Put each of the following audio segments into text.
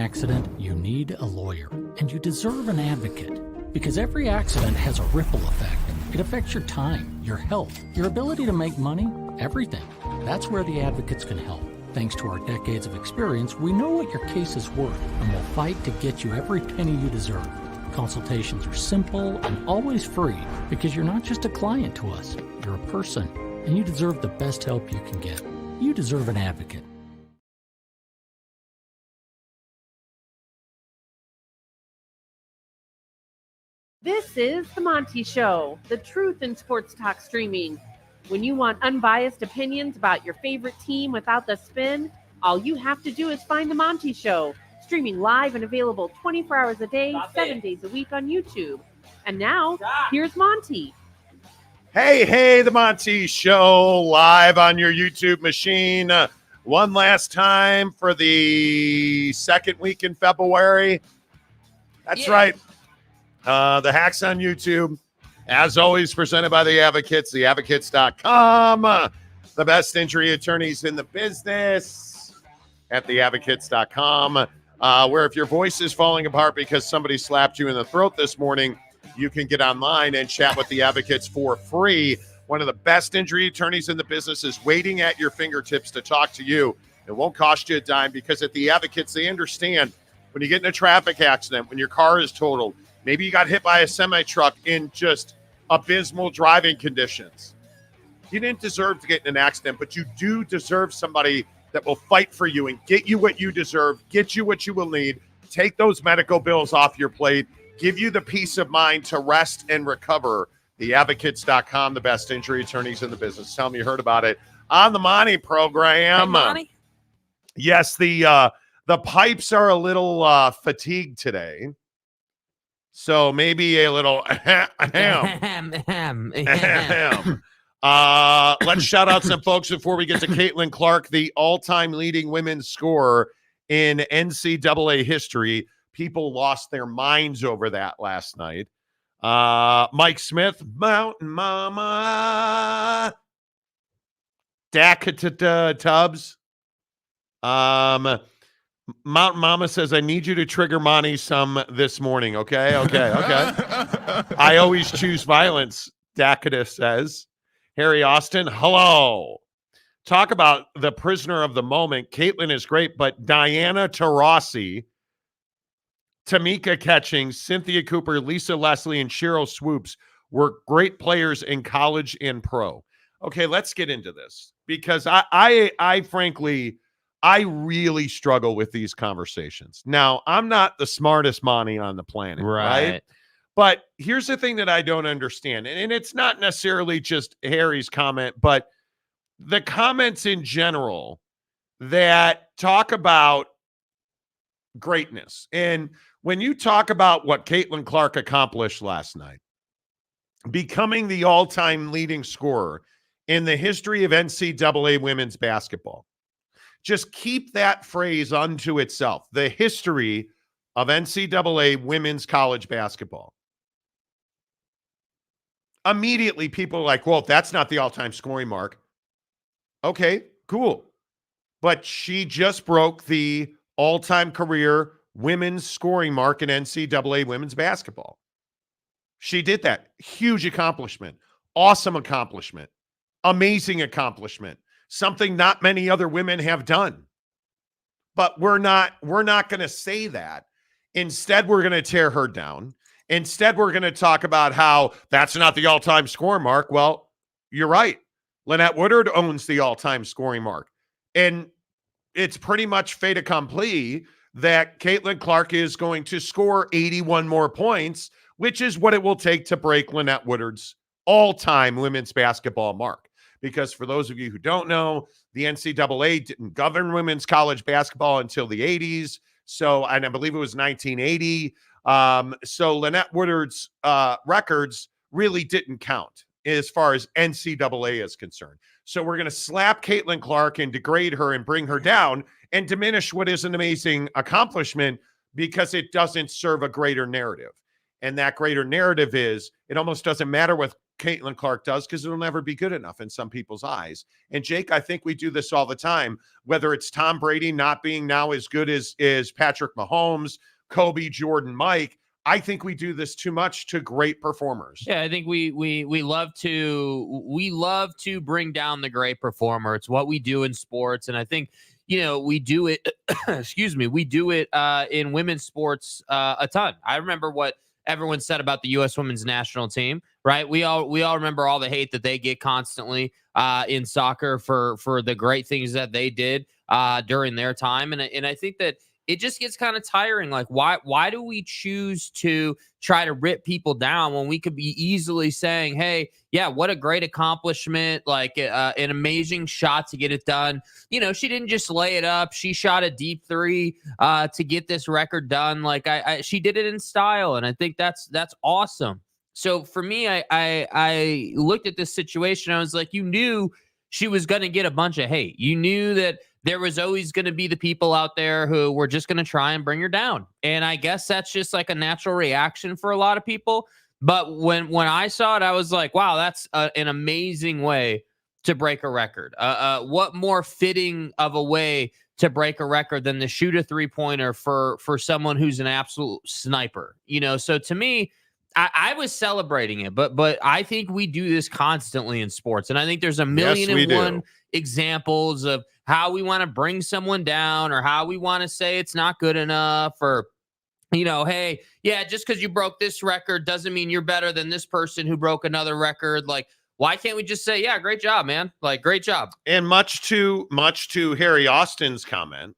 accident, you need a lawyer, and you deserve an advocate. Because every accident has a ripple effect. It affects your time, your health, your ability to make money, everything. That's where the advocates can help. Thanks to our decades of experience, we know what your case is worth, and we'll fight to get you every penny you deserve. Consultations are simple and always free, because you're not just a client to us, you're a person, and you deserve the best help you can get. You deserve an advocate. This is The Monty Show, the truth in sports talk streaming. When you want unbiased opinions about your favorite team without the spin, all you have to do is find The Monty Show, streaming live and available 24 hours a day, 7 days a week on YouTube. And now, here's Monty. Hey, The Monty Show, live on your YouTube machine. One last time for the second week in February. That's right. The Hacks on YouTube, as always, presented by The Advocates, theadvocates.com. The best injury attorneys in the business at theadvocates.com, where if your voice is falling apart because somebody slapped you in the throat this morning, you can get online and chat with the advocates for free. One of the best injury attorneys in the business is waiting at your fingertips to talk to you. It won't cost you a dime, because at the advocates, they understand when you get in a traffic accident, when your car is totaled, maybe you got hit by a semi-truck in just abysmal driving conditions. You didn't deserve to get in an accident, but you do deserve somebody that will fight for you and get you what you deserve, get you what you will need, take those medical bills off your plate, give you the peace of mind to rest and recover. Theadvocates.com, the best injury attorneys in the business. Tell me you heard about it on the Monty program. Hey, Monty. Yes, the pipes are a little fatigued today. So maybe a little ahem. Let's shout out some folks before we get to Caitlin Clark, the all-time leading women's scorer in NCAA history. People lost their minds over that last night. Mike Smith, Mountain Mama, Dakota Tubbs. Mountain Mama says, I need you to trigger Monty some this morning. Okay. I always choose violence, Dakota says. Harry Austin, hello. Talk about the prisoner of the moment. Caitlin is great, but Diana Taurasi, Tamika Catching, Cynthia Cooper, Lisa Leslie, and Cheryl Swoops were great players in college and pro. Okay, let's get into this, because I frankly, I really struggle with these conversations. Now, I'm not the smartest Monty on the planet, right? But here's the thing that I don't understand, and it's not necessarily just Harry's comment, but the comments in general that talk about greatness. And when you talk about what Caitlin Clark accomplished last night, becoming the all-time leading scorer in the history of NCAA women's basketball, just keep that phrase unto itself, the history of NCAA women's college basketball. Immediately, people are like, well, that's not the all-time scoring mark. Okay, cool. But she just broke the all-time career women's scoring mark in NCAA women's basketball. She did that. Huge accomplishment. Awesome accomplishment. Amazing accomplishment. Something not many other women have done. But we're not going to say that. Instead, we're going to tear her down. Instead, we're going to talk about how that's not the all-time score mark. Well, you're right. Lynette Woodard owns the all-time scoring mark. And it's pretty much fait accompli that Caitlin Clark is going to score 81 more points, which is what it will take to break Lynette Woodard's all-time women's basketball mark. Because for those of you who don't know, the NCAA didn't govern women's college basketball until the 80s. So, and I believe it was 1980. So Lynette Woodard's records really didn't count as far as NCAA is concerned. So we're going to slap Caitlin Clark and degrade her and bring her down and diminish what is an amazing accomplishment, because it doesn't serve a greater narrative. And that greater narrative is, it almost doesn't matter Caitlin Clark does because it'll never be good enough in some people's eyes. And Jake, I think we do this all the time, whether it's Tom Brady not being now as good as Patrick Mahomes, Kobe, Jordan, Mike. I think we do this too much to great performers. Yeah, I think we love to bring down the great performer. It's what we do in sports, and I think we do it. Excuse me, we do it in women's sports a ton. I remember what everyone said about the U.S. women's national team, right? We all remember all the hate that they get constantly in soccer for the great things that they did during their time, and I think that it just gets kind of tiring. Like, why do we choose to try to rip people down when we could be easily saying, hey, yeah, what a great accomplishment, like an amazing shot to get it done. She didn't just lay it up. She shot a deep three to get this record done. Like she did it in style. And I think that's awesome. So for me, I looked at this situation. I was like, you knew she was going to get a bunch of hate. You knew that there was always going to be the people out there who were just going to try and bring her down. And I guess that's just like a natural reaction for a lot of people. But when I saw it, I was like, wow, that's an amazing way to break a record. What more fitting of a way to break a record than to shoot a 3-pointer for someone who's an absolute sniper? So to me, I was celebrating it, but I think we do this constantly in sports. And I think there's a million and one examples of how we want to bring someone down or how we want to say it's not good enough or, hey, yeah, just because you broke this record doesn't mean you're better than this person who broke another record. Like, why can't we just say, yeah, great job, man? Like, great job. And much to Harry Austin's comment,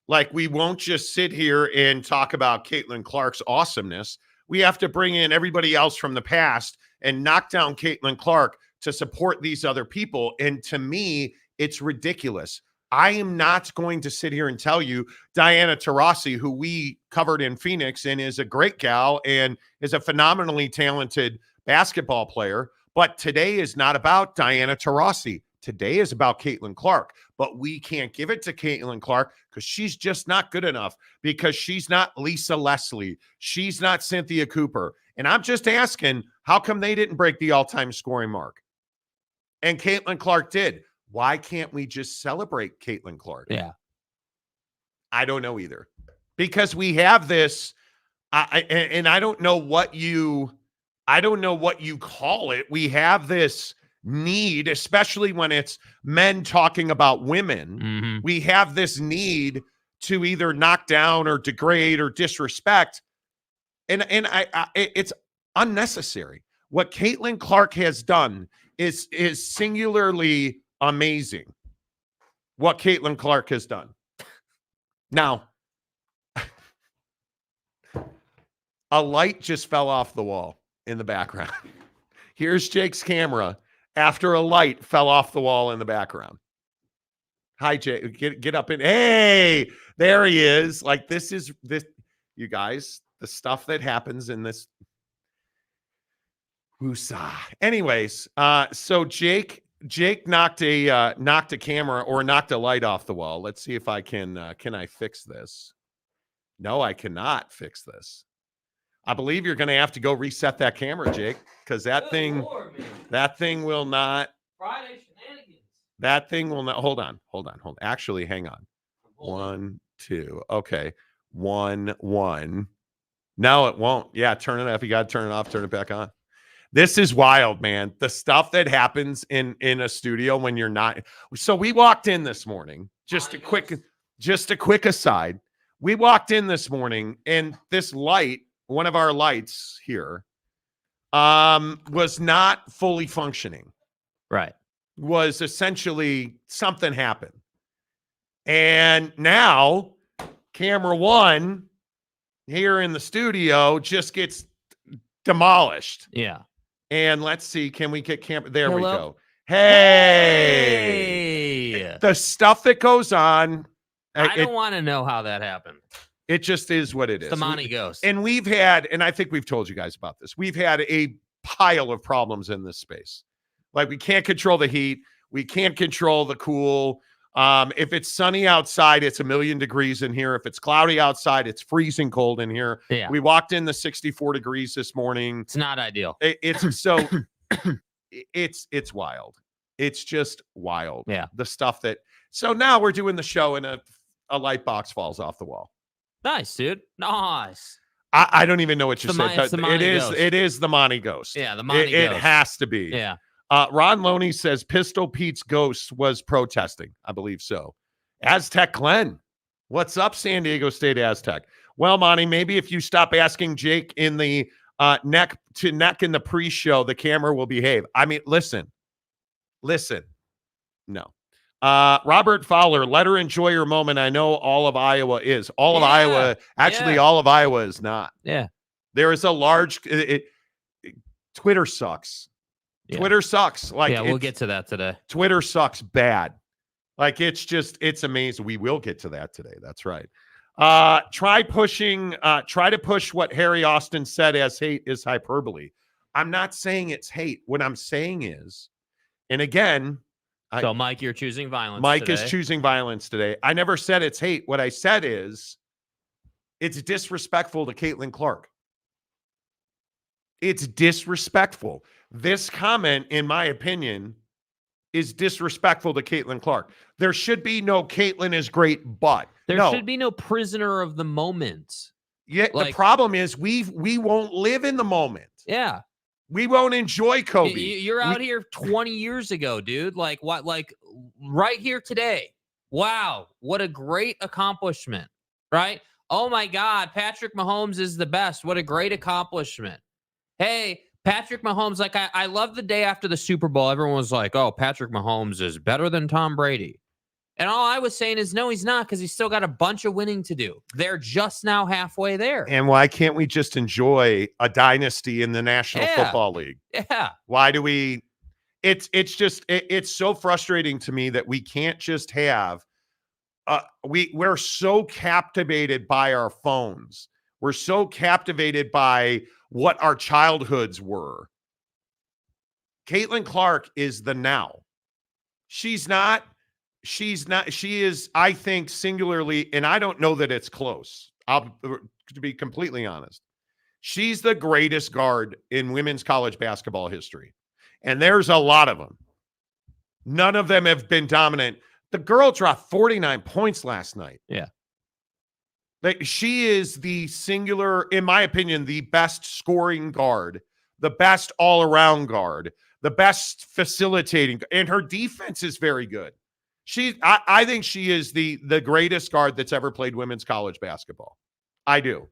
like, we won't just sit here and talk about Caitlin Clark's awesomeness. We have to bring in everybody else from the past and knock down Caitlin Clark to support these other people. And to me, it's ridiculous. I am not going to sit here and tell you Diana Taurasi, who we covered in Phoenix and is a great gal and is a phenomenally talented basketball player. But today is not about Diana Taurasi. Today is about Caitlin Clark. But we can't give it to Caitlin Clark because she's just not good enough, because she's not Lisa Leslie. She's not Cynthia Cooper. And I'm just asking, how come they didn't break the all-time scoring mark? And Caitlin Clark did. Why can't we just celebrate Caitlin Clark? Yeah. I don't know either. Because we have this, and I don't know what you call it. We have this need, especially when it's men talking about women. Mm-hmm. We have this need to either knock down or degrade or disrespect. And it's unnecessary. What Caitlin Clark has done is singularly amazing. What Caitlin Clark has done. Now, a light just fell off the wall in the background. Here's Jake's camera after a light fell off the wall in the background. Hi, Jake. Get up in. Hey, there he is. Like, this, you guys, the stuff that happens in this. Woosah. Anyways, so Jake knocked a camera or knocked a light off the wall. Let's see if I can I fix this? No, I cannot fix this. I believe you're going to have to go reset that camera, Jake, because that thing will not. Friday shenanigans. That thing will not. Hold on. Actually, hang on. 1, 2. Okay. 1, 1. No, it won't. Yeah, turn it off. You got to turn it off. Turn it back on. This is wild, man. The stuff that happens in a studio when you're not. So we walked in this morning. Just a quick aside. We walked in this morning and this light, one of our lights here, was not fully functioning. Right. Was essentially something happened. And now camera 1 here in the studio just gets demolished. Yeah. And let's see, can we get camera? There we Hello? go. Hey! The stuff that goes on. I don't want to know how that happened. It just is what it is. The Monty Ghost. And we've had, and I think we've told you guys about this, we've had a pile of problems in this space. Like, we can't control the heat. We can't control the cool. If it's sunny outside, it's 1,000,000 degrees in here. If it's cloudy outside, it's freezing cold in here. Yeah. We walked in the 64 degrees this morning. It's not ideal. It's so it's wild. It's just wild. Yeah. The stuff that. So now we're doing the show and a light box falls off the wall. Nice, dude. Nice. I don't even know what you said. It's the Monty Ghost. It is the Monty Ghost. Yeah, the Monty It Ghost. has to be. Yeah. Ron Loney says Pistol Pete's ghost was protesting. I believe so. Aztec Glenn. What's up, San Diego State Aztec? Well, Monty, maybe if you stop asking Jake in the neck to neck in the pre-show, the camera will behave. I mean, listen. No. Robert Fowler, let her enjoy her moment. I know all of Iowa is. All of Iowa, actually, all of Iowa is not. Yeah. There is a large Twitter sucks. Yeah. Twitter sucks. Like, yeah, we'll get to that today. Twitter sucks bad. Like, it's amazing. We will get to that today. That's right. Try to push what Harry Austin said as hate is hyperbole. I'm not saying it's hate. What I'm saying is, and again, so Mike, you're choosing violence. Mike today. is choosing violence today. I never said it's hate. What I said is it's disrespectful to Caitlin Clark. It's disrespectful. This comment, in my opinion, is disrespectful to Caitlin Clark. There should be no Caitlin is great, but there should be no prisoner of the moment. Yeah, the problem is we won't live in the moment. Yeah. We won't enjoy Kobe. You're out here 20 years ago, dude. Like what? Like right here today. Wow, what a great accomplishment, right? Oh my God, Patrick Mahomes is the best. What a great accomplishment. Hey, Patrick Mahomes, like I love the day after the Super Bowl. Everyone was like, oh, Patrick Mahomes is better than Tom Brady. And all I was saying is, no, he's not, because he's still got a bunch of winning to do. They're just now halfway there. And why can't we just enjoy a dynasty in the National Football League? Yeah. Why do we? It's so frustrating to me that we can't just have. We're so captivated by our phones. We're so captivated by what our childhoods were. Caitlin Clark is the now. She is, I think, singularly, and I don't know that it's close. To be completely honest, she's the greatest guard in women's college basketball history. And there's a lot of them. None of them have been dominant. The girl dropped 49 points last night. Yeah. Like, she is the singular, in my opinion, the best scoring guard, the best all-around guard, the best facilitating, and her defense is very good. I think she is the greatest guard that's ever played women's college basketball. I do.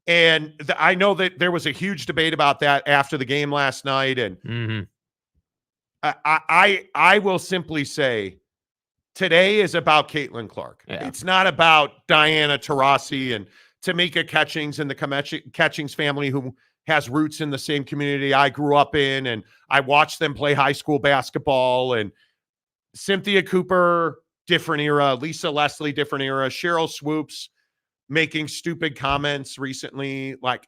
And I know that there was a huge debate about that after the game last night. And I will simply say, today is about Caitlin Clark. Yeah. It's not about Diana Taurasi and Tamika Catchings and the Catchings family, who has roots in the same community I grew up in, and I watched them play high school basketball. And Cynthia Cooper, different era. Lisa Leslie, different era. Cheryl Swoops making stupid comments recently. Like,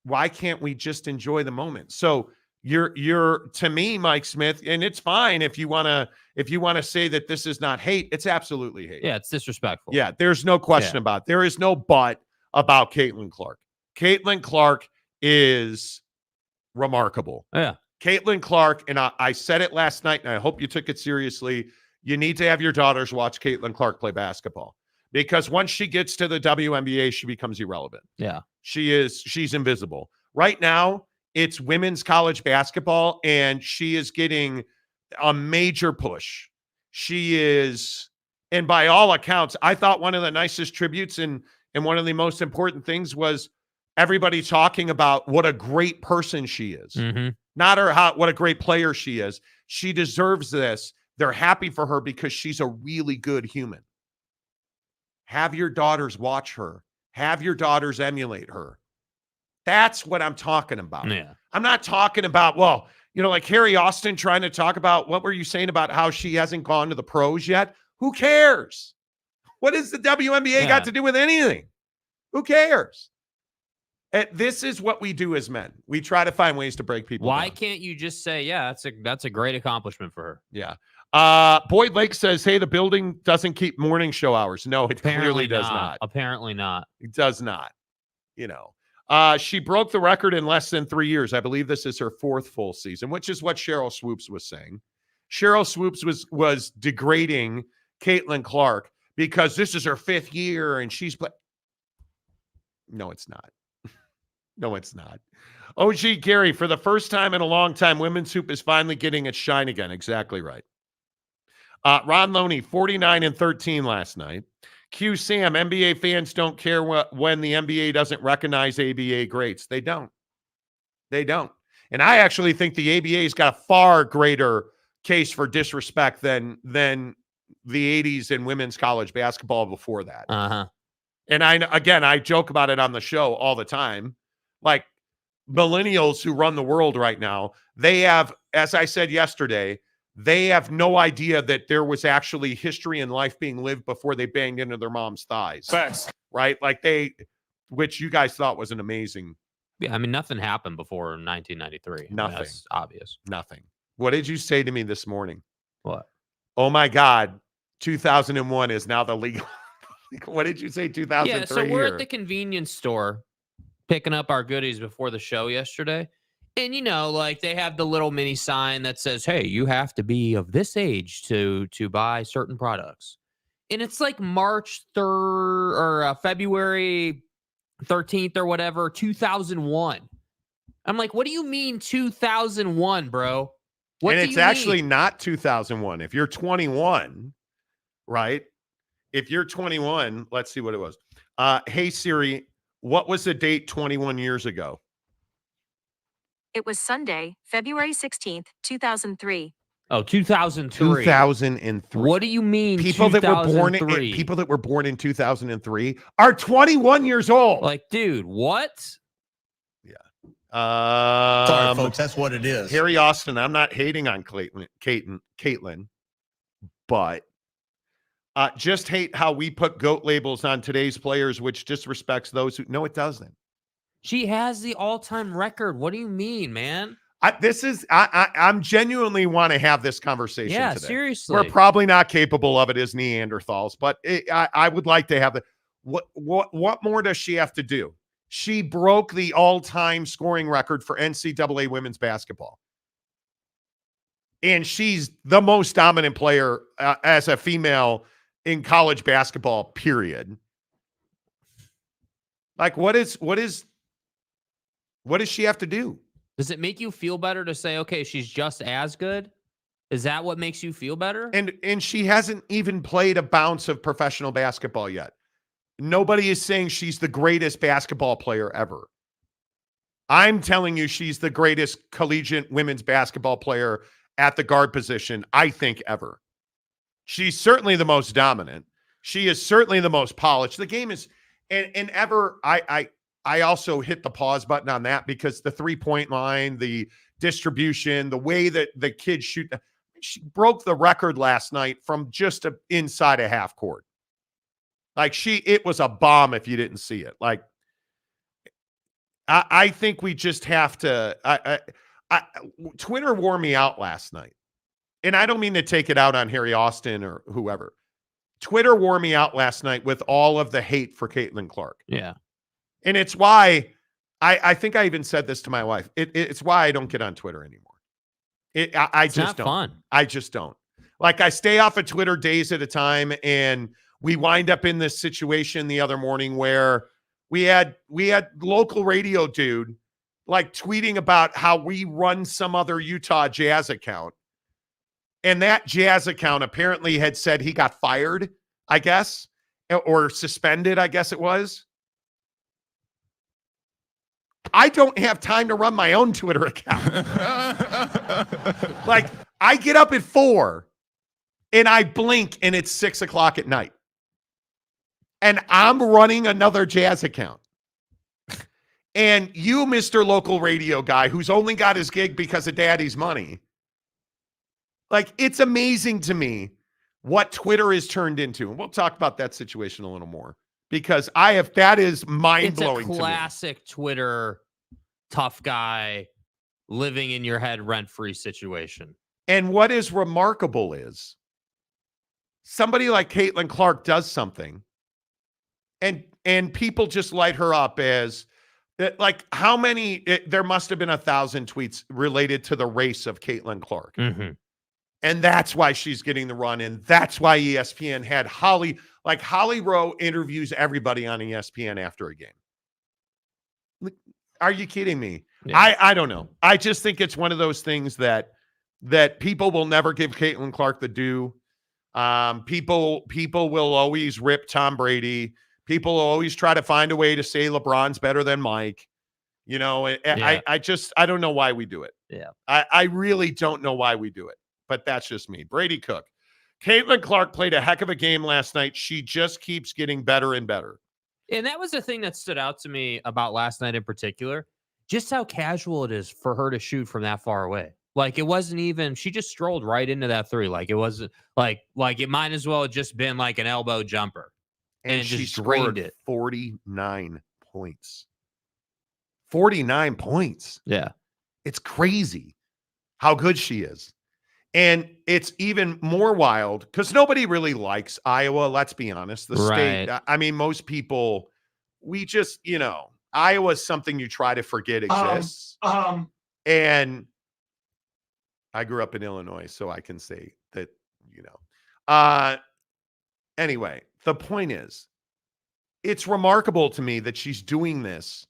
why can't we just enjoy the moment? So you're to me, Mike Smith, and it's fine if you want to say that this is not hate. It's absolutely hate. Yeah, it's disrespectful. Yeah, there's no question about it. There is no but about Caitlin Clark. Caitlin Clark is remarkable. Yeah. Caitlin Clark, and I said it last night, and I hope you took it seriously. You need to have your daughters watch Caitlin Clark play basketball, because once she gets to the WNBA, she becomes irrelevant. Yeah. she's invisible. Right now, it's women's college basketball, and she is getting a major push. She is, and by all accounts, I thought one of the nicest tributes and one of the most important things was everybody talking about what a great person she is. Mm-hmm. Not what a great player she is. She deserves this. They're happy for her because she's a really good human. Have your daughters watch her. Have your daughters emulate her. That's what I'm talking about. Yeah. I'm not talking about, like Harry Austin trying to talk about, what were you saying about how she hasn't gone to the pros yet? Who cares? What has the WNBA got to do with anything? Who cares? This is what we do as men. We try to find ways to break people Why down. can't you just say, yeah, that's a great accomplishment for her? Yeah. Boyd Lake says, hey, the building doesn't keep morning show hours. No, it clearly does not. Apparently not. It does not. She broke the record in less than 3 years. I believe this is her 4th full season, which is what Cheryl Swoops was saying. Cheryl Swoops was degrading Caitlin Clark because this is her 5th year and she's No, it's not. No, it's not. OG Gary, for the first time in a long time, women's hoop is finally getting its shine again. Exactly right. Ron Loney, 49-13 last night. Q Sam, NBA fans don't care when the NBA doesn't recognize ABA greats. They don't. They don't. And I actually think the ABA's got a far greater case for disrespect than the 80s in women's college basketball before that. And I joke about it on the show all the time. Like, millennials who run the world right now, they have, as I said yesterday, they have no idea that there was actually history and life being lived before they banged into their mom's thighs. Facts. Right? Like which you guys thought was an amazing. Yeah, I mean, nothing happened before 1993. Nothing. That's obvious. Nothing. What did you say to me this morning? What? Oh my God, 2001 is now the legal. What did you say? 2003. Yeah, so we're at the convenience store picking up our goodies before the show yesterday. And, like they have the little mini sign that says, hey, you have to be of this age to buy certain products. And it's like March 3rd or February 13th or whatever, 2001. I'm like, what do you mean 2001, bro? What and do it's you actually mean? not 2001. If you're 21, right? If you're 21, let's see what it was. Hey, Siri, what was the date 21 years ago? It was Sunday, February 16th, 2003. Oh, 2003. 2003. What do you mean people that were born in 2003 are 21 years old? Like, dude, what? Yeah. Sorry, folks. That's what it is. Harry Austin, I'm not hating on Caitlin, but just hate how we put GOAT labels on today's players, which disrespects those who. No, it doesn't. She has the all-time record. What do you mean, man? I'm genuinely want to have this conversation Yeah, today. seriously. We're probably not capable of it as Neanderthals, but I would like to have the. What more does she have to do? She broke the all-time scoring record for NCAA women's basketball. And she's the most dominant player as a female in college basketball, period. Like, what does she have to do? Does it make you feel better to say, okay, she's just as good? Is that what makes you feel better? And she hasn't even played a bounce of professional basketball yet. Nobody is saying she's the greatest basketball player ever. I'm telling you she's the greatest collegiate women's basketball player at the guard position, I think, ever. She's certainly the most dominant. She is certainly the most polished. The game is, and ever, I also hit the pause button on that because the three-point line, the distribution, the way that the kids shoot, she broke the record last night from just inside a half court. Like it was a bomb if you didn't see it. Like, I think we just have to, Twitter wore me out last night. And I don't mean to take it out on Harry Austin or whoever. Twitter wore me out last night with all of the hate for Caitlin Clark. Yeah. And it's why I think I even said this to my wife. It's why I don't get on Twitter anymore. It's just don't. Fun. I just don't. Like, I stay off of Twitter days at a time, and we wind up in this situation the other morning where we had local radio dude like tweeting about how we run some other Utah Jazz account. And that Jazz account apparently had said he got fired, I guess, or suspended, I guess it was. I don't have time to run my own Twitter account. Like, I get up at 4 and I blink and it's 6 o'clock at night. And I'm running another Jazz account. And you, Mr. Local Radio guy, who's only got his gig because of daddy's money. Like, it's amazing to me what Twitter has turned into. And we'll talk about that situation a little more because that is mind-blowing to me. It's a classic Twitter tough guy living in your head rent-free situation. And what is remarkable is somebody like Caitlin Clark does something and people just light her up as Like how many? There must have been 1,000 tweets related to the race of Caitlin Clark. Mm-hmm. And that's why she's getting the run in. That's why ESPN had Holly Rowe interviews everybody on ESPN after a game. Are you kidding me? Yeah. I don't know. I just think it's one of those things that people will never give Caitlin Clark the due. People will always rip Tom Brady. People will always try to find a way to say LeBron's better than Mike. You know, I don't know why we do it. Yeah. I really don't know why we do it. But that's just me. Brady Cook. Caitlin Clark played a heck of a game last night. She just keeps getting better and better. And that was the thing that stood out to me about last night in particular, just how casual it is for her to shoot from that far away. Like it wasn't even, she just strolled right into that three. Like it wasn't like it might as well have just been like an elbow jumper. And she just scored drained it. 49 points. 49 points. Yeah. It's crazy how good she is. And it's even more wild because nobody really likes Iowa. Let's be honest. The state, I mean, most people, we just, Iowa is something you try to forget exists. And I grew up in Illinois, so I can say that, anyway, the point is, it's remarkable to me that she's doing this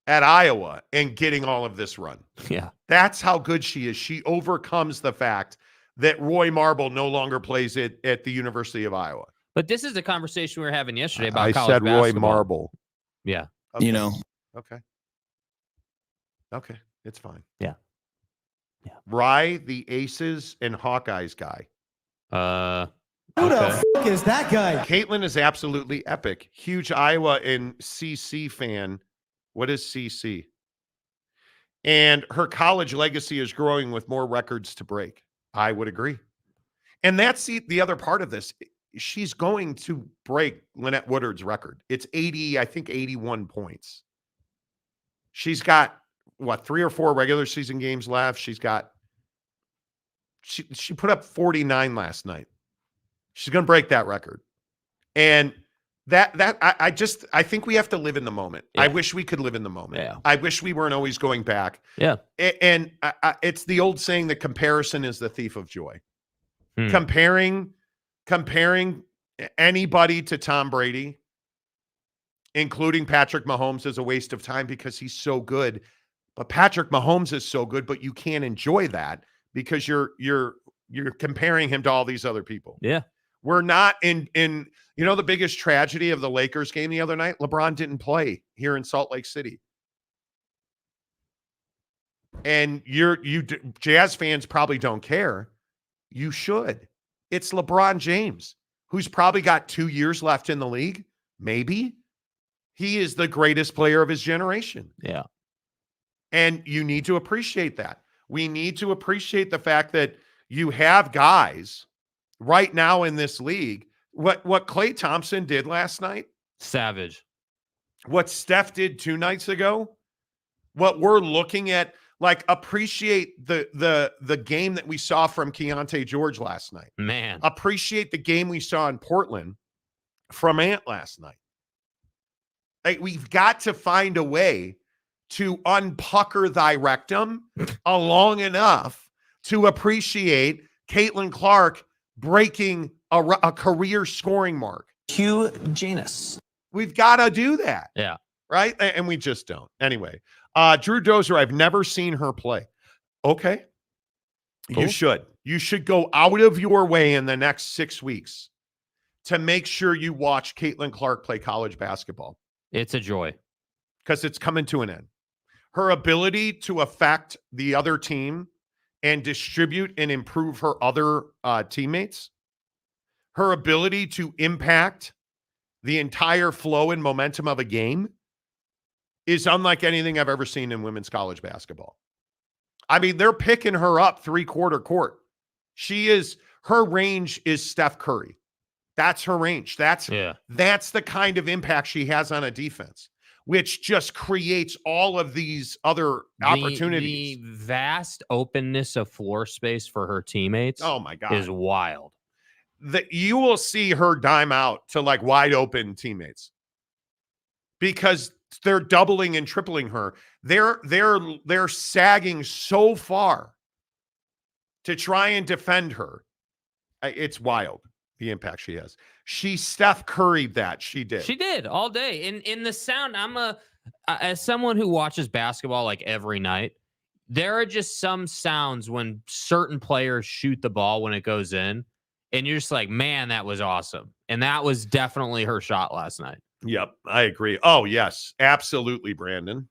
at Iowa and getting all of this run. Yeah. That's how good she is. She overcomes the fact that Roy Marble no longer plays it at the University of Iowa. But this is the conversation we were having yesterday about college said basketball. Roy Marble. Yeah. Okay. Okay. Okay. It's fine. Yeah. Rye, the Aces and Hawkeyes guy. Who the fuck is that guy? Caitlin is absolutely epic. Huge Iowa and CC fan. What is CC? And her college legacy is growing with more records to break. I would agree. And that's the other part of this. She's going to break Lynette Woodard's record. It's 81 points. She's got, 3 or 4 regular season games left. She put up 49 last night. She's going to break that record. And I think we have to live in the moment. Yeah. I wish we could live in the moment. Yeah. I wish we weren't always going back. Yeah. And it's the old saying that comparison is the thief of joy. Hmm. Comparing anybody to Tom Brady, including Patrick Mahomes, is a waste of time because he's so good. But Patrick Mahomes is so good, but you can't enjoy that because you're comparing him to all these other people. Yeah. We're not in the biggest tragedy of the Lakers game the other night, LeBron didn't play here in Salt Lake City. And Jazz fans probably don't care. You should. It's LeBron James, who's probably got 2 years left in the league. Maybe. He is the greatest player of his generation. Yeah. And you need to appreciate that. We need to appreciate the fact that you have guys right now in this league. What Klay Thompson did last night, savage. What Steph did 2 nights ago, what we're looking at, appreciate the game that we saw from Keontae George last night. Man, appreciate the game we saw in Portland from Ant last night. We've got to find a way to unpucker thy rectum long enough to appreciate Caitlin Clark breaking a career scoring mark. Hugh Janus. We've got to do that. Yeah. Right? And we just don't. Anyway, Drew Dozer, I've never seen her play. Okay. Cool. You should. You should go out of your way in the next 6 weeks to make sure you watch Caitlin Clark play college basketball. It's a joy. Because it's coming to an end. Her ability to affect the other team and distribute and improve her other teammates, her ability to impact the entire flow and momentum of a game is unlike anything I've ever seen in women's college basketball. I mean, they're picking her up 3/4 court. Her range is Steph Curry. That's her range. That's the kind of impact she has on a defense, which just creates all of these other opportunities. The vast openness of floor space for her teammates, oh my God, is wild. You will see her dime out to wide open teammates because they're doubling and tripling her. They're sagging so far to try and defend her. It's wild, the impact she has. She Steph Curry'd that. She did all day. In the sound, as someone who watches basketball like every night, there are just some sounds when certain players shoot the ball when it goes in, and you're just like, man, that was awesome. And that was definitely her shot last night. Yep, I agree. Oh, yes, absolutely, Brandon.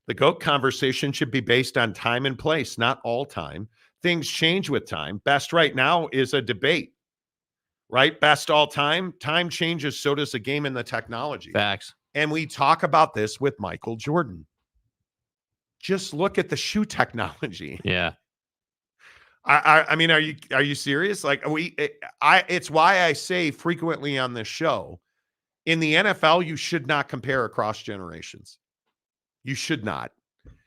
The GOAT conversation should be based on time and place, not all time. Things change with time. Best right now is a debate, right? Best all time. Time changes, so does the game and the technology. Facts. And we talk about this with Michael Jordan. Just look at the shoe technology. Yeah. I mean, are you serious? Like it's why I say frequently on this show, in the NFL, you should not compare across generations. You should not.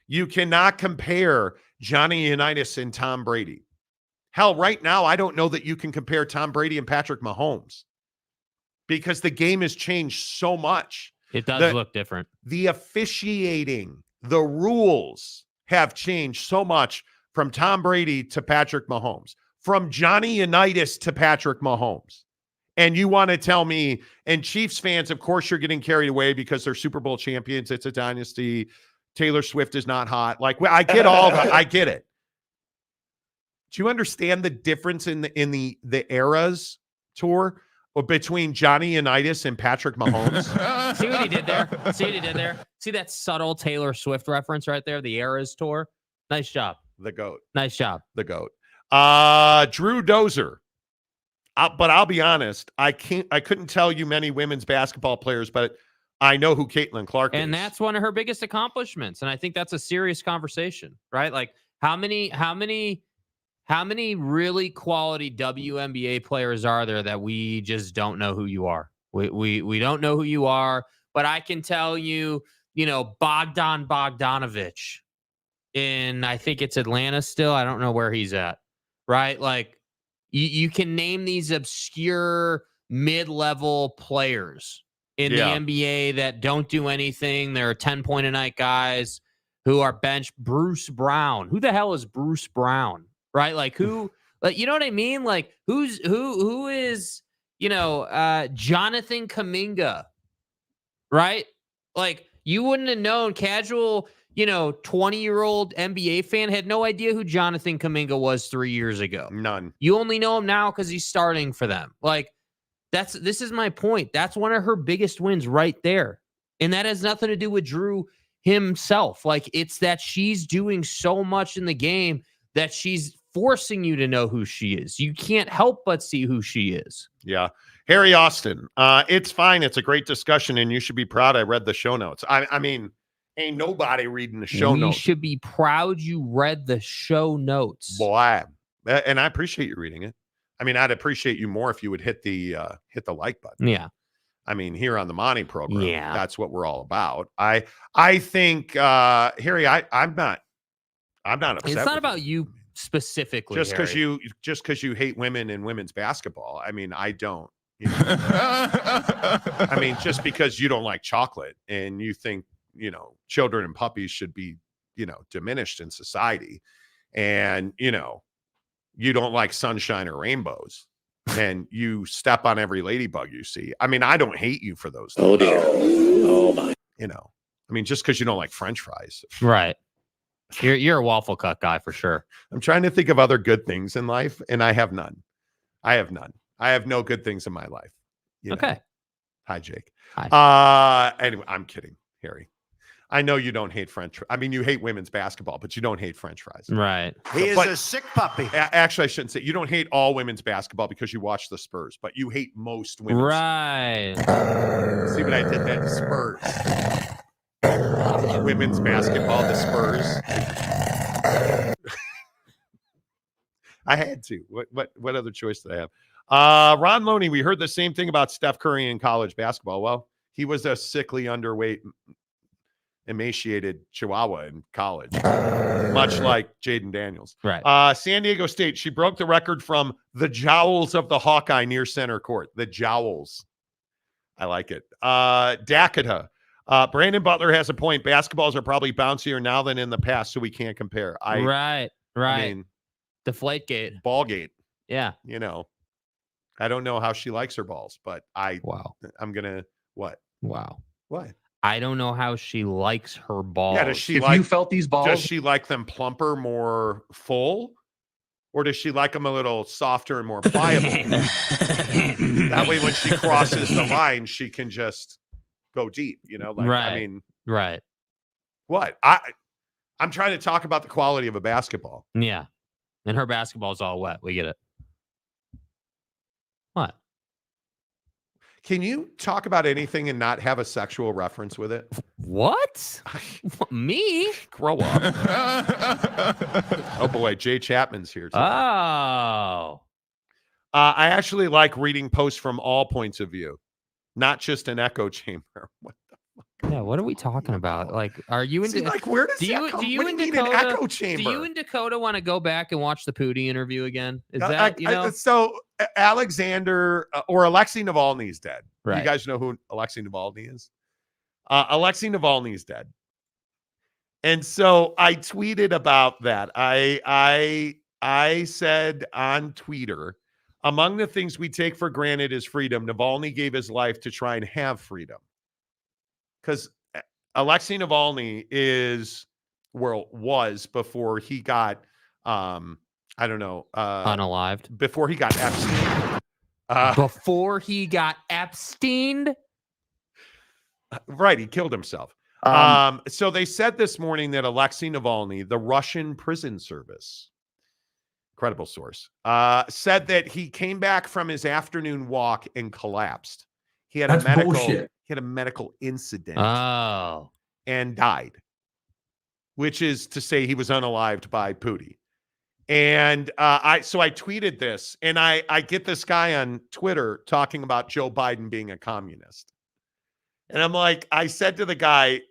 You cannot compare Johnny Unitas and Tom Brady. Hell, right now, I don't know that you can compare Tom Brady and Patrick Mahomes because the game has changed so much. It does look different. The officiating, the rules have changed so much from Tom Brady to Patrick Mahomes, from Johnny Unitas to Patrick Mahomes. And you want to tell me, and Chiefs fans, of course, you're getting carried away because they're Super Bowl champions. It's a dynasty. Taylor Swift is not hot. Like, I get all that. I get it. Do you understand the difference in the eras tour between Johnny Unitas and Patrick Mahomes? See what he did there? See what he did there? See that subtle Taylor Swift reference right there? The eras tour. Nice job. The GOAT. Nice job. The GOAT. Drew Dozer. But I'll be honest, I couldn't tell you many women's basketball players, but I know who Caitlin Clark is. And that's one of her biggest accomplishments. And I think that's a serious conversation, right? Like how many really quality WNBA players are there that we just don't know who you are? We don't know who you are, but I can tell you, Bogdan Bogdanović in, I think it's Atlanta still. I don't know where he's at, right? Like you can name these obscure mid-level players in the NBA that don't do anything. They're 10-point-a-night guys who are benched. Bruce Brown. Who the hell is Bruce Brown? Right? Like who, like, you know what I mean? Like who is, Jonathan Kuminga, right? Like you wouldn't have known. Casual, 20-year-old NBA fan had no idea who Jonathan Kuminga was 3 years ago. None. You only know him now because he's starting for them. Like this is my point. That's one of her biggest wins right there. And that has nothing to do with Drew himself. Like it's that she's doing so much in the game that she's forcing you to know who she is. You can't help but see who she is. Yeah. Harry Austin. It's fine. It's a great discussion and you should be proud. I read the show notes. I mean, ain't nobody reading the show notes. You should be proud you read the show notes. Boy, and I appreciate you reading it. I mean, I'd appreciate you more if you would hit the like button. Yeah. I mean, here on the Monty program, yeah, that's what we're all about. I think Harry, I'm not upset. It's not about you specifically. Just because you hate women and women's basketball. I mean, I don't. I mean, just because you don't like chocolate and you think, children and puppies should be, diminished in society, and you don't like sunshine or rainbows, and you step on every ladybug you see. I mean, I don't hate you for those things. Oh dear. Oh my. I mean, just because you don't like French fries. Right. You're a waffle cut guy for sure. I'm trying to think of other good things in life, and I have none. I have no good things in my life. Okay. Hi, Jake. Hi. Anyway, I'm kidding, Harry. I know you don't hate I mean, you hate women's basketball, but you don't hate French fries. Right. He is a sick puppy. Actually, I shouldn't say you don't hate all women's basketball because you watch the Spurs, but you hate most women's. Right. See what I did there? The Spurs. Women's basketball, the Spurs. I had to. What other choice did I have? Ron Loney, we heard the same thing about Steph Curry in college basketball. Well, he was a sickly, underweight, emaciated Chihuahua in college, much like Jaden Daniels. Right. San Diego State, she broke the record from the jowls of the Hawkeye near center court. The jowls. I like it. Dakota. Brandon Butler has a point. Basketballs are probably bouncier now than in the past, so we can't compare. Right. I mean, Deflategate. Ballgate. Yeah. I don't know how she likes her balls, but Wow. I'm gonna what? Wow. What? I don't know how she likes her balls. Yeah, does she If like? you felt these balls, Does she like them plumper, more full, or does she like them a little softer and more pliable? That way, when she crosses the line, she can just go deep. Right. I mean, Right. what? I'm trying to talk about the quality of a basketball. Yeah. And her basketball's all wet. We get it. What? Can you talk about anything and not have a sexual reference with it? What? Me? Grow up. Oh boy, Jay Chapman's here today. Oh. I actually like reading posts from all points of view, not just an echo chamber. What the fuck? Yeah, what are we talking about? Like, are you into where does do that come? you What do and you mean an Dakota echo chamber? Do you and Dakota want to go back and watch the Pootie interview again? Is that so Alexander or Alexei Navalny's dead. Right. You guys know who Alexei Navalny is? Alexei Navalny's dead. And so I tweeted about that. I said on Twitter, among the things we take for granted is freedom. Navalny gave his life to try and have freedom. Because Alexei Navalny was before he got unalived? Before he got Epstein. Before he got Epstein? Right, he killed himself. So they said this morning that Alexei Navalny, the Russian prison service, credible source, said that he came back from his afternoon walk and collapsed. He had a medical incident and died, which is to say he was unalived by Pootie. And I tweeted this, and I get this guy on Twitter talking about Joe Biden being a communist. And I'm like, I said to the guy,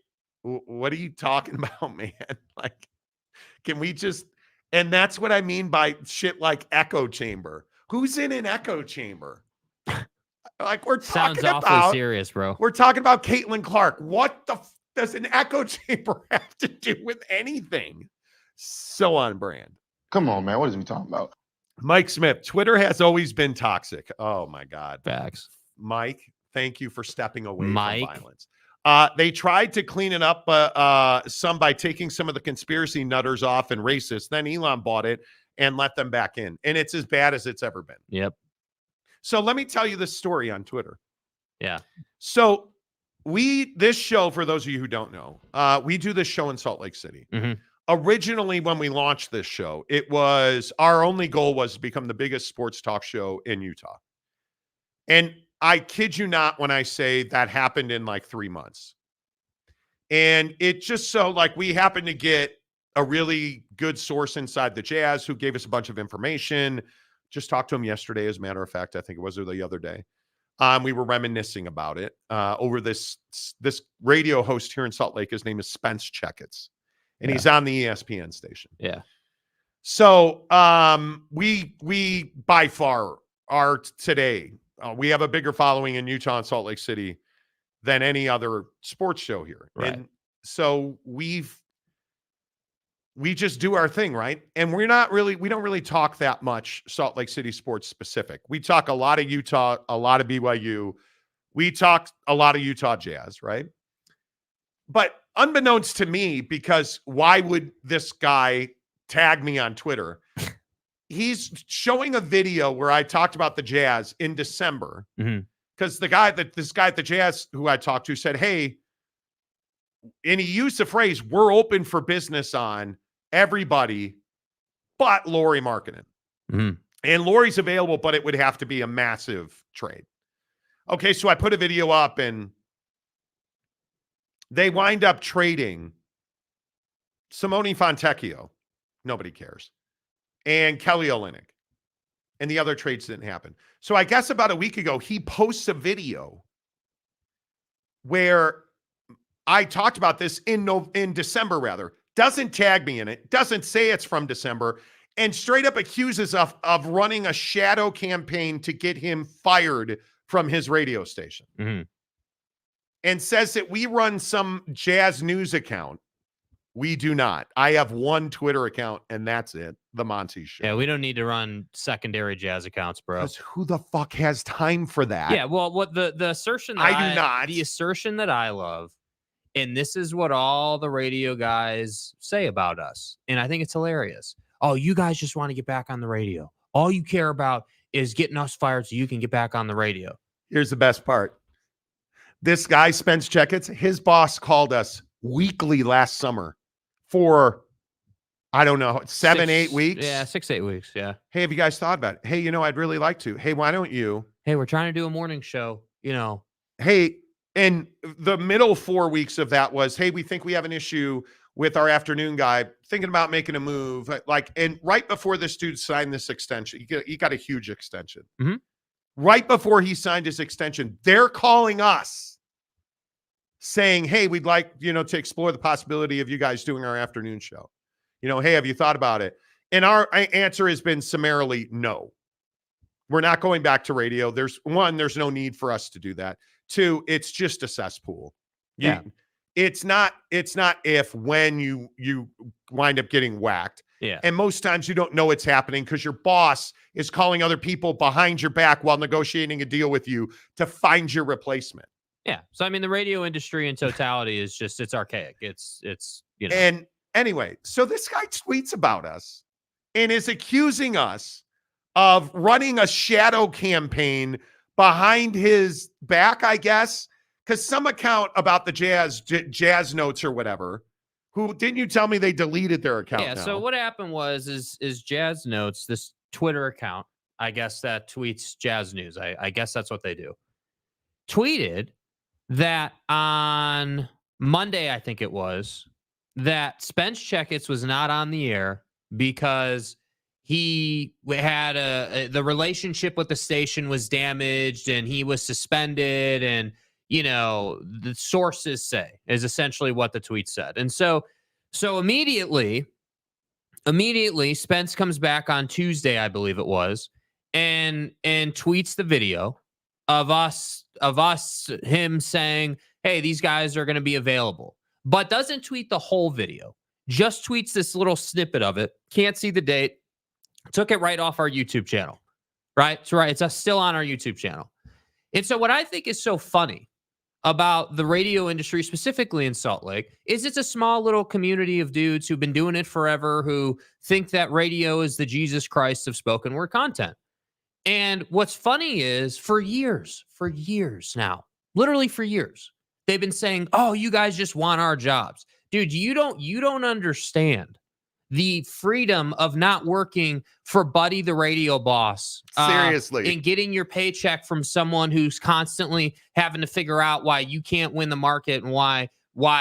what are you talking about, man? Like, can we just, and that's what I mean by shit like echo chamber. Who's in an echo chamber? Like, we're talking Sounds awfully serious, bro. We're talking about Caitlin Clark. What the does an echo chamber have to do with anything? So on brand. Come on, man. What is we talking about? Mike Smith, Twitter has always been toxic. Oh, my God. Facts. Mike, thank you for stepping away from violence. They tried to clean it up some by taking some of the conspiracy nutters off and racists. Then Elon bought it and let them back in. And it's as bad as it's ever been. Yep. So let me tell you this story on Twitter. Yeah. So this show, for those of you who don't know, we do this show in Salt Lake City. Mm-hmm. Originally, when we launched this show, it was our only goal was to become the biggest sports talk show in Utah. And I kid you not when I say that happened in like 3 months. And it just so like we happened to get a really good source inside the Jazz who gave us a bunch of information. Just talked to him yesterday, as a matter of fact. I think it was, or the other day. We were reminiscing about it over this radio host here in Salt Lake. His name is Spence Checketts, and he's on the ESPN station. Yeah. So we by far are today. We have a bigger following in Utah and Salt Lake City than any other sports show here. Right. And so we just do our thing, right? And we don't really talk that much Salt Lake City sports specific. We talk a lot of Utah, a lot of BYU. We talk a lot of Utah Jazz, right? But unbeknownst to me, because why would this guy tag me on Twitter? He's showing a video where I talked about the Jazz in December because this guy at the Jazz who I talked to said, hey, and he used the phrase, we're open for business on everybody but Lauri Markkanen. Mm-hmm. And Lauri's available, but it would have to be a massive trade. Okay, so I put a video up and they wind up trading Simone Fontecchio. Nobody cares. And Kelly Olynyk. And the other trades didn't happen. So I guess about a week ago, he posts a video where I talked about this in December, rather. Doesn't tag me in it. Doesn't say it's from December. And straight up accuses of running a shadow campaign to get him fired from his radio station. Mm-hmm. and says that we run some Jazz news account. We do not. I have one Twitter account, and that's it. The Monty Show. Yeah, we don't need to run secondary Jazz accounts, bro. Because who the fuck has time for that? Yeah, well, what the assertion that I do not. The assertion that I love, and this is what all the radio guys say about us, and I think it's hilarious. Oh, you guys just want to get back on the radio. All you care about is getting us fired so you can get back on the radio. Here's the best part. This guy, Spence Checketts, his boss called us weekly last summer for, I don't know, 8 weeks? Yeah, 6, 8 weeks, yeah. Hey, have you guys thought about it? Hey, I'd really like to. Hey, why don't you? Hey, we're trying to do a morning show, Hey, and the middle 4 weeks of that was, hey, we think we have an issue with our afternoon guy, thinking about making a move. And right before this dude signed this extension, he got a huge extension. Mm-hmm. Right before he signed his extension, they're calling us saying, hey, we'd like, to explore the possibility of you guys doing our afternoon show. Hey, have you thought about it? And our answer has been summarily no. We're not going back to radio. There's no need for us to do that. 2, it's just a cesspool. Yeah. It's not when you wind up getting whacked. Yeah. And most times you don't know it's happening because your boss is calling other people behind your back while negotiating a deal with you to find your replacement. Yeah. So, I mean, the radio industry in totality is just, it's archaic. It's. And anyway, so this guy tweets about us and is accusing us of running a shadow campaign behind his back, I guess, because some account about the Jazz Notes or whatever, who didn't you tell me they deleted their account? Yeah. now? So what happened is Jazz Notes, this Twitter account, I guess that tweets Jazz News. I guess that's what they do. Tweeted that on Monday, I think it was, that Spence Checketts was not on the air because he had the relationship with the station was damaged and he was suspended, and the sources say is essentially what the tweet said. And so immediately Spence comes back on Tuesday, I believe it was, and tweets the video of him saying, hey, these guys are going to be available, but doesn't tweet the whole video, just tweets this little snippet of it. Can't see the date. Took it right off our YouTube channel, right? It's right. It's still on our YouTube channel. And so what I think is so funny about the radio industry, specifically in Salt Lake, is it's a small little community of dudes who've been doing it forever, who think that radio is the Jesus Christ of spoken word content. And what's funny is for years now, literally for years, they've been saying, oh, you guys just want our jobs. Dude, you don't understand the freedom of not working for Buddy, the radio boss. Seriously. And getting your paycheck from someone who's constantly having to figure out why you can't win the market and why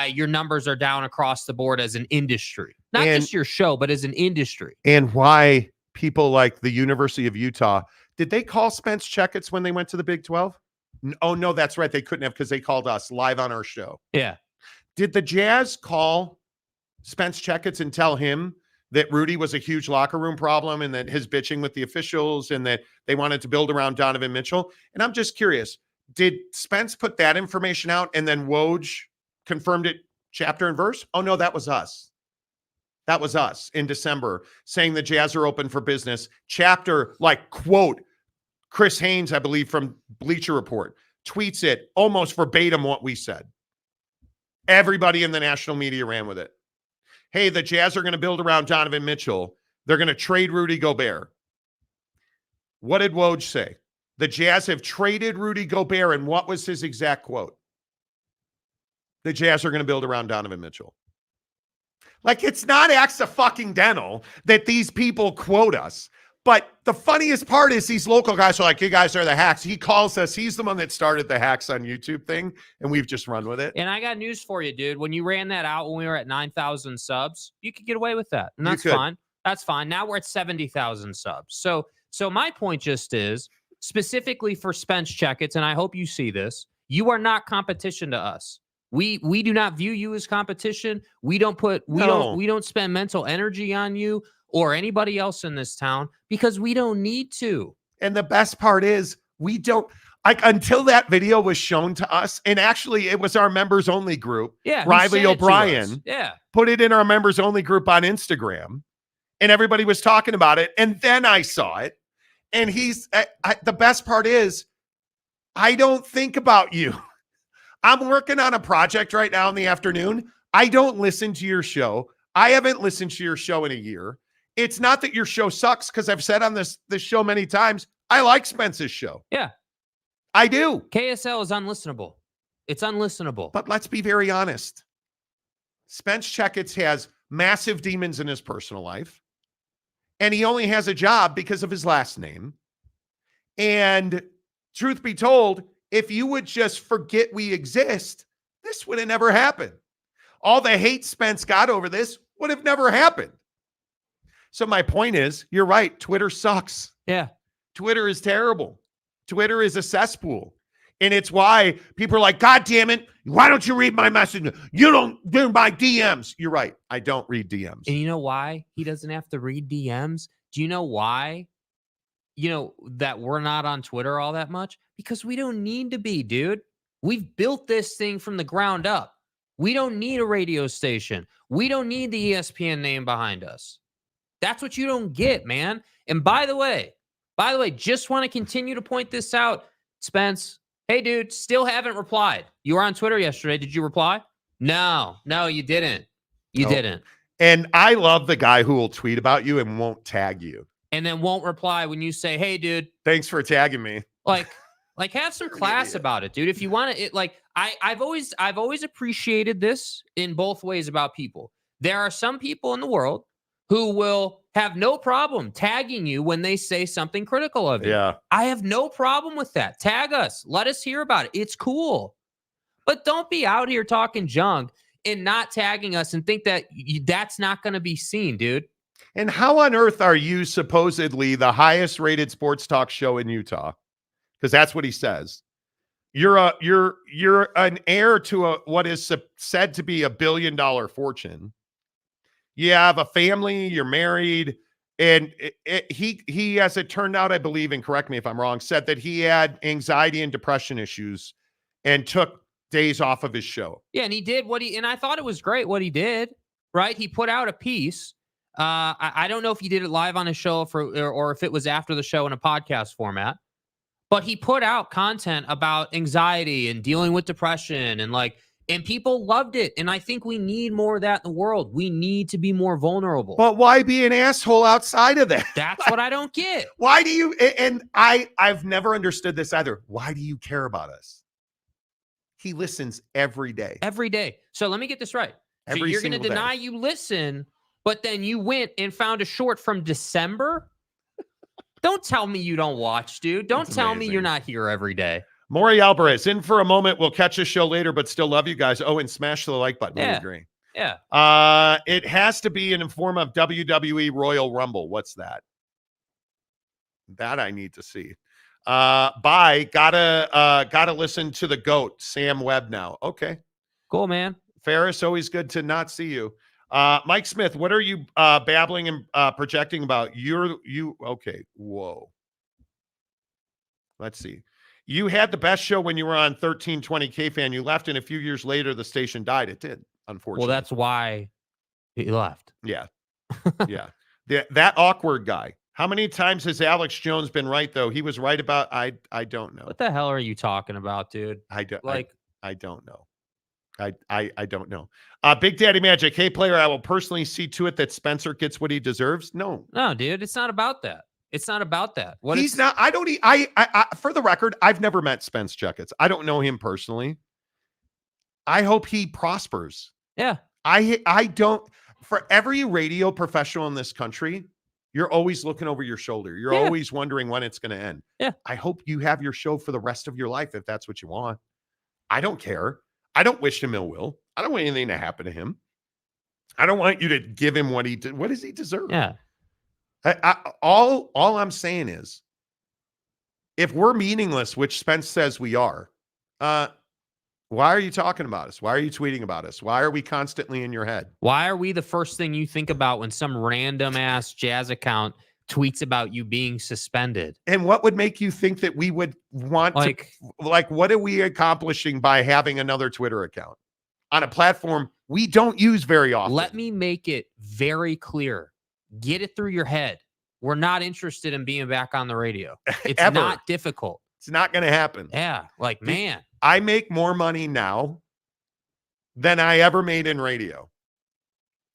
your numbers are down across the board as an industry. Not just your show, but as an industry. And why people like the University of Utah, did they call Spence Checketts when they went to the Big 12? Oh, no, that's right. They couldn't have because they called us live on our show. Yeah. Did the Jazz call Spence Checketts and tell him that Rudy was a huge locker room problem and that his bitching with the officials and that they wanted to build around Donovan Mitchell? And I'm just curious, did Spence put that information out and then Woj confirmed it chapter and verse? Oh, no, that was us. That was us in December saying the Jazz are open for business. Chapter, quote, Chris Haynes, I believe, from Bleacher Report, tweets it almost verbatim what we said. Everybody in the national media ran with it. Hey, the Jazz are going to build around Donovan Mitchell. They're going to trade Rudy Gobert. What did Woj say? The Jazz have traded Rudy Gobert, and what was his exact quote? The Jazz are going to build around Donovan Mitchell. It's not accidental that these people quote us. But the funniest part is these local guys are like, you guys are the hacks. He calls us. He's the one that started the hacks on YouTube thing, and we've just run with it. And I got news for you, dude. When you ran that out when we were at 9,000 subs, you could get away with that. And that's fine. That's fine. Now we're at 70,000 subs. So my point just is, specifically for Spence Checketts, and I hope you see this, you are not competition to us. We do not view you as competition. We don't spend mental energy on you or anybody else in this town because we don't need to. And the best part is we don't. Like until that video was shown to us, and actually it was our members only group. Yeah, who Riley sent it to us? O'Brien Yeah. put it in our members only group on Instagram, and everybody was talking about it. And then I saw it, and the best part is, I don't think about you. I'm working on a project right now in the afternoon. I don't listen to your show. I haven't listened to your show in a year. It's not that your show sucks, because I've said on this show many times, I like Spence's show. Yeah. I do. KSL is unlistenable. It's unlistenable. But let's be very honest. Spence Checketts has massive demons in his personal life, and he only has a job because of his last name. And truth be told, if you would just forget we exist, this would have never happened. All the hate Spence got over this would have never happened. So my point is, you're right. Twitter sucks. Yeah. Twitter is terrible. Twitter is a cesspool. And it's why people are like, God damn it, why don't you read my message? You don't do my DMs. You're right. I don't read DMs. And you know why he doesn't have to read DMs? Do you know why? That we're not on Twitter all that much? Because we don't need to be, dude. We've built this thing from the ground up. We don't need a radio station. We don't need the ESPN name behind us. That's what you don't get, man. And by the way, just want to continue to point this out, Spence. Hey, dude, still haven't replied. You were on Twitter yesterday. Did you reply? No, you didn't. You didn't. And I love the guy who will tweet about you and won't tag you. And then won't reply when you say, hey, dude. Thanks for tagging me. Like have some class about it, dude. If you want to, I've always appreciated this in both ways about people. There are some people in the world who will have no problem tagging you when they say something critical of you. Yeah. I have no problem with that. Tag us. Let us hear about it. It's cool. But don't be out here talking junk and not tagging us and think that that's not going to be seen, dude. And how on earth are you supposedly the highest rated sports talk show in Utah? Because that's what he says. You're an heir to what is said to be $1 billion fortune. You have a family, you're married, and he, as it turned out, I believe, and correct me if I'm wrong, said that he had anxiety and depression issues and took days off of his show. Yeah, and he did and I thought it was great what he did, right? He put out a piece. I don't know if he did it live on his show or if it was after the show in a podcast format, but he put out content about anxiety and dealing with depression and people loved it. And I think we need more of that in the world. We need to be more vulnerable. But why be an asshole outside of that? That's what I don't get. Why do you, and I've never understood this either. Why do you care about us? He listens every day. Every day. So let me get this right. So you're going to deny you listen, but then you went and found a short from December? Don't tell me you don't watch, dude. Don't tell me you're not here every day. Maury Alvarez, in for a moment. We'll catch a show later, but still love you guys. Oh, and smash the like button. Yeah. We agree. Yeah. It has to be in the form of WWE Royal Rumble. What's that? That I need to see. Bye. Gotta listen to the GOAT, Sam Webb now. Okay. Cool, man. Ferris, always good to not see you. Mike Smith, what are you babbling and projecting about? Okay. Whoa. Let's see. You had the best show when you were on 1320 K-Fan. You left, and a few years later, the station died. It did, unfortunately. Well, that's why he left. Yeah. Yeah. That awkward guy. How many times has Alex Jones been right, though? He was right about, I don't know. What the hell are you talking about, dude? I don't know. I don't know. Big Daddy Magic. Hey, player, I will personally see to it that Spencer gets what he deserves. No, dude, it's not about that. It's not about that. He's not. I don't. I for the record, I've never met Spence Checketts. I don't know him personally. I hope he prospers. Yeah. I don't. For every radio professional in this country, you're always looking over your shoulder. You're always wondering when it's going to end. Yeah. I hope you have your show for the rest of your life if that's what you want. I don't care. I don't wish him ill will. I don't want anything to happen to him. I don't want you to give him what he did. What does he deserve? Yeah. All I'm saying is, if we're meaningless, which Spence says we are, why are you talking about us? Why are you tweeting about us? Why are we constantly in your head? Why are we the first thing you think about when some random ass Jazz account tweets about you being suspended. And what would make you think that we would want what are we accomplishing by having another Twitter account on a platform we don't use very often? Let me make it very clear. Get it through your head. We're not interested in being back on the radio. It's not difficult. It's not going to happen. Yeah. Like, man. I make more money now than I ever made in radio.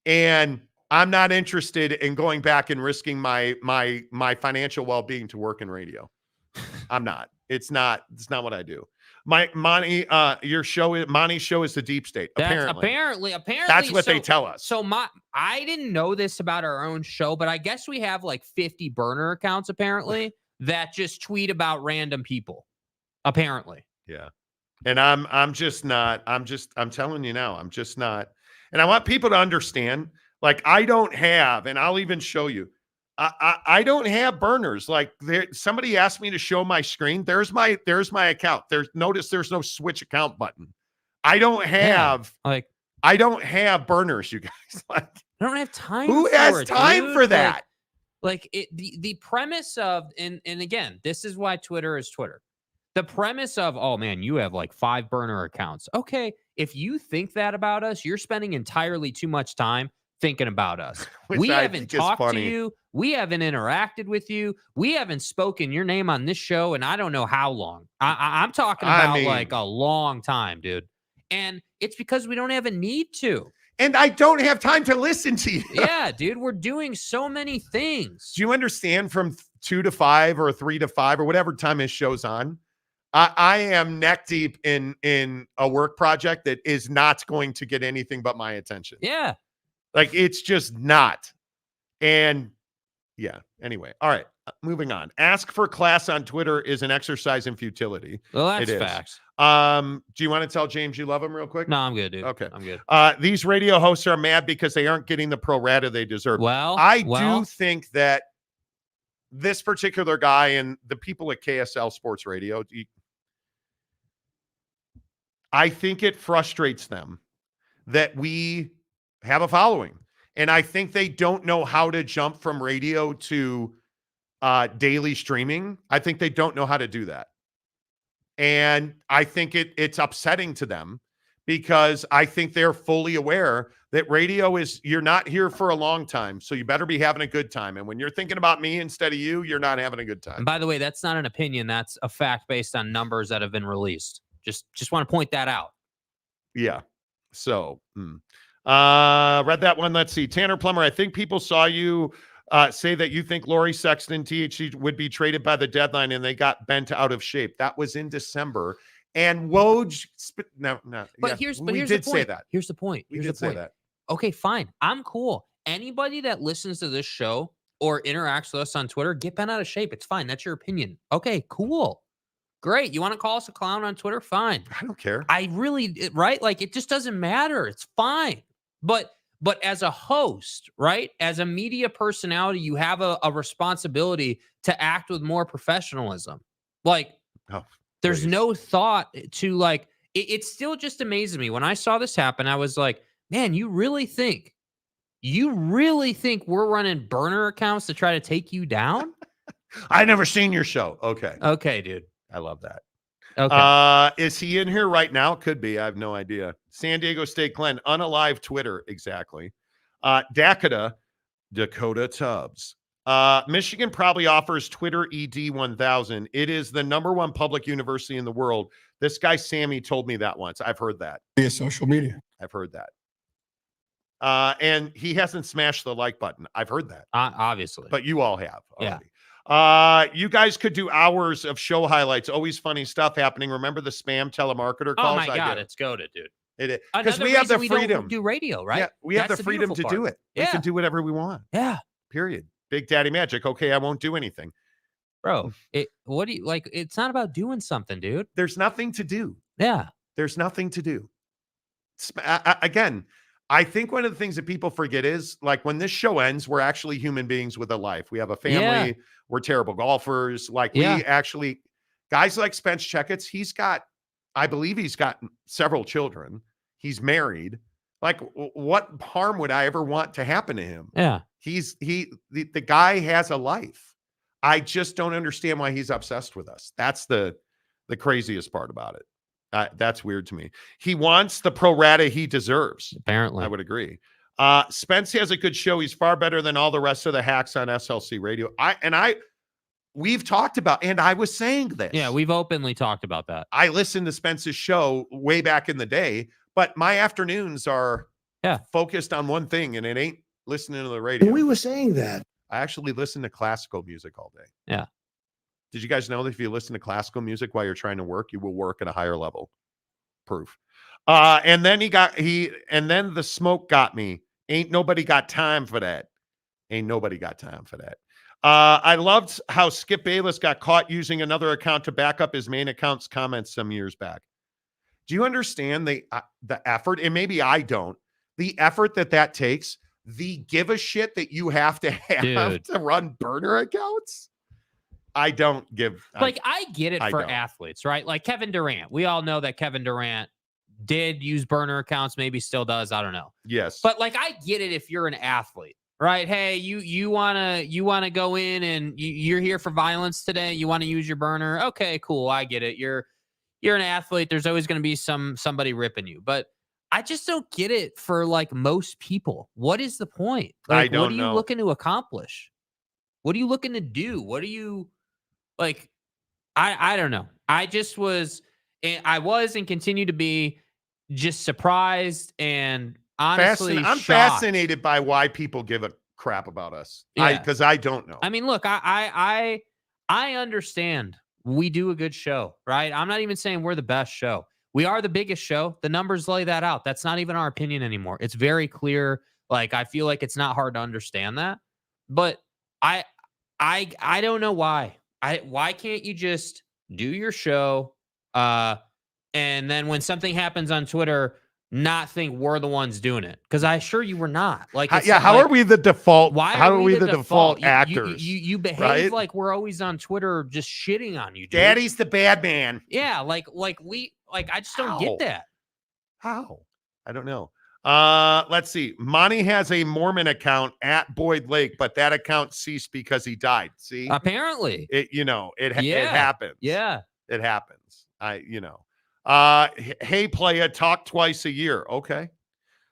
And I'm not interested in going back and risking my financial well-being to work in radio. I'm not. It's not what I do. Monty show is the deep state. Apparently. That's what they tell us. So I didn't know this about our own show, but I guess we have like 50 burner accounts apparently that just tweet about random people. Apparently. Yeah. And I'm telling you now, I'm just not. And I want people to understand, like, I don't have, and I'll even show you, I don't have burners. Like, somebody asked me to show my screen. There's my account. Notice there's no switch account button. I don't have I don't have burners, you guys. Like, I don't have time. Who has time for that? Like the premise of, and again, this is why Twitter is Twitter. The premise of, oh man, you have like 5 burner accounts. Okay, if you think that about us, you're spending entirely too much time thinking about us. We haven't talked to you. We haven't interacted with you. We haven't spoken your name on this show, and I don't know how long. I'm talking about like a long time, dude. And it's because we don't have a need to. And I don't have time to listen to you. Yeah, dude, we're doing so many things. Do you understand from 2 to 5 or 3 to 5 or whatever time his show's on? I am neck deep in a work project that is not going to get anything but my attention. Yeah. Like, it's just not. And yeah, anyway. All right, moving on. Ask for class on Twitter is an exercise in futility. Well, that's facts. Do you want to tell James you love him real quick? No, I'm good, dude. Okay. I'm good. These radio hosts are mad because they aren't getting the pro rata they deserve. I do think that this particular guy and the people at KSL Sports Radio, I think it frustrates them that we have a following. And I think they don't know how to jump from radio to daily streaming. I think they don't know how to do that. And I think it's upsetting to them because I think they're fully aware that radio you're not here for a long time. So you better be having a good time. And when you're thinking about me instead of you, you're not having a good time. And by the way, that's not an opinion. That's a fact based on numbers that have been released. Just want to point that out. Yeah. So, read that one. Let's see. Tanner Plummer, I think people saw you say that you think Lori Sexton THC would be traded by the deadline and they got bent out of shape. That was in December. And Woj, no. But here's the point. Say that. Here's the point. We did say that. Okay, fine. I'm cool. Anybody that listens to this show or interacts with us on Twitter, get bent out of shape. It's fine. That's your opinion. Okay, cool. Great. You want to call us a clown on Twitter? Fine. I don't care. Right? Like, it just doesn't matter. It's fine. But as a host, right? As a media personality, you have a responsibility to act with more professionalism. Like, there's no thought to like, it still just amazes me. When I saw this happen, I was like, man, you really think we're running burner accounts to try to take you down? I never seen your show. Okay, dude. I love that. Okay. Is he in here right now? Could be. I have no idea. San Diego State Glenn, unalive Twitter. Exactly. Dakota Tubbs. Michigan probably offers Twitter ED 1000. It is the #1 public university in the world. This guy, Sammy, told me that once. I've heard that. Via social media. I've heard that. And he hasn't smashed the like button. I've heard that. Obviously. But you all have already. Yeah. You guys could do hours of show highlights. Always funny stuff happening. Remember the spam telemarketer calls? Oh my God, it's goated, dude. It is because we have the freedom. We do radio, right? Yeah, we have the freedom to do it. We can do whatever we want. Yeah. Period. Big Daddy Magic. Okay, I won't do anything, bro. What do you like? It's not about doing something, dude. There's nothing to do. Yeah. There's nothing to do. Again, I think one of the things that people forget is like when this show ends, we're actually human beings with a life. We have a family. Yeah. We're terrible golfers. Like we actually, guys like Spence Checketts, I believe he's got several children. He's married. Like what harm would I ever want to happen to him? Yeah. The guy has a life. I just don't understand why he's obsessed with us. That's the craziest part about it. That's weird to me. He wants the pro rata he deserves. Apparently. I would agree. Spence has a good show. He's far better than all the rest of the hacks on SLC radio. We've talked about, and I was saying this. Yeah, we've openly talked about that. I listened to Spence's show way back in the day, but my afternoons are focused on one thing, and it ain't listening to the radio. We were saying that. I actually listen to classical music all day. Yeah. Did you guys know that if you listen to classical music while you're trying to work, you will work at a higher level? Proof. And then then the smoke got me. Ain't nobody got time for that. Ain't nobody got time for that. I loved how Skip Bayless got caught using another account to back up his main account's comments some years back. Do you understand the effort? And maybe I don't. The effort that takes, the give a shit that you have to have to run burner accounts. I don't give. I get it for athletes, right? Like Kevin Durant. We all know that Kevin Durant did use burner accounts, maybe still does. I don't know. Yes. But I get it if you're an athlete. Right. Hey, you wanna go in and you're here for violence today. You want to use your burner. Okay, cool. I get it. You're an athlete. There's always going to be somebody ripping you. But I just don't get it for most people. What is the point? I don't know. What are you looking to accomplish? What are you looking to do? What are you I don't know. I was and continue to be just surprised and honestly, I'm fascinated by why people give a crap about us. Because I don't know. I mean, look, I understand we do a good show, right? I'm not even saying we're the best show. We are the biggest show. The numbers lay that out. That's not even our opinion anymore. It's very clear. I feel like it's not hard to understand that. But I don't know why. Why can't you just do your show? And then when something happens on Twitter, not think we're the ones doing it, because I assure you we're not. How are we the default? Why how are we the default actors? You behave right? like we're always on Twitter just shitting on you, dude. Daddy's the bad man. Yeah, I just don't get that. How? I don't know. Let's see. Monty has a Mormon account at Boyd Lake, but that account ceased because he died. See, apparently it happens. Yeah, it happens. Hey, playa, talk twice a year. Okay.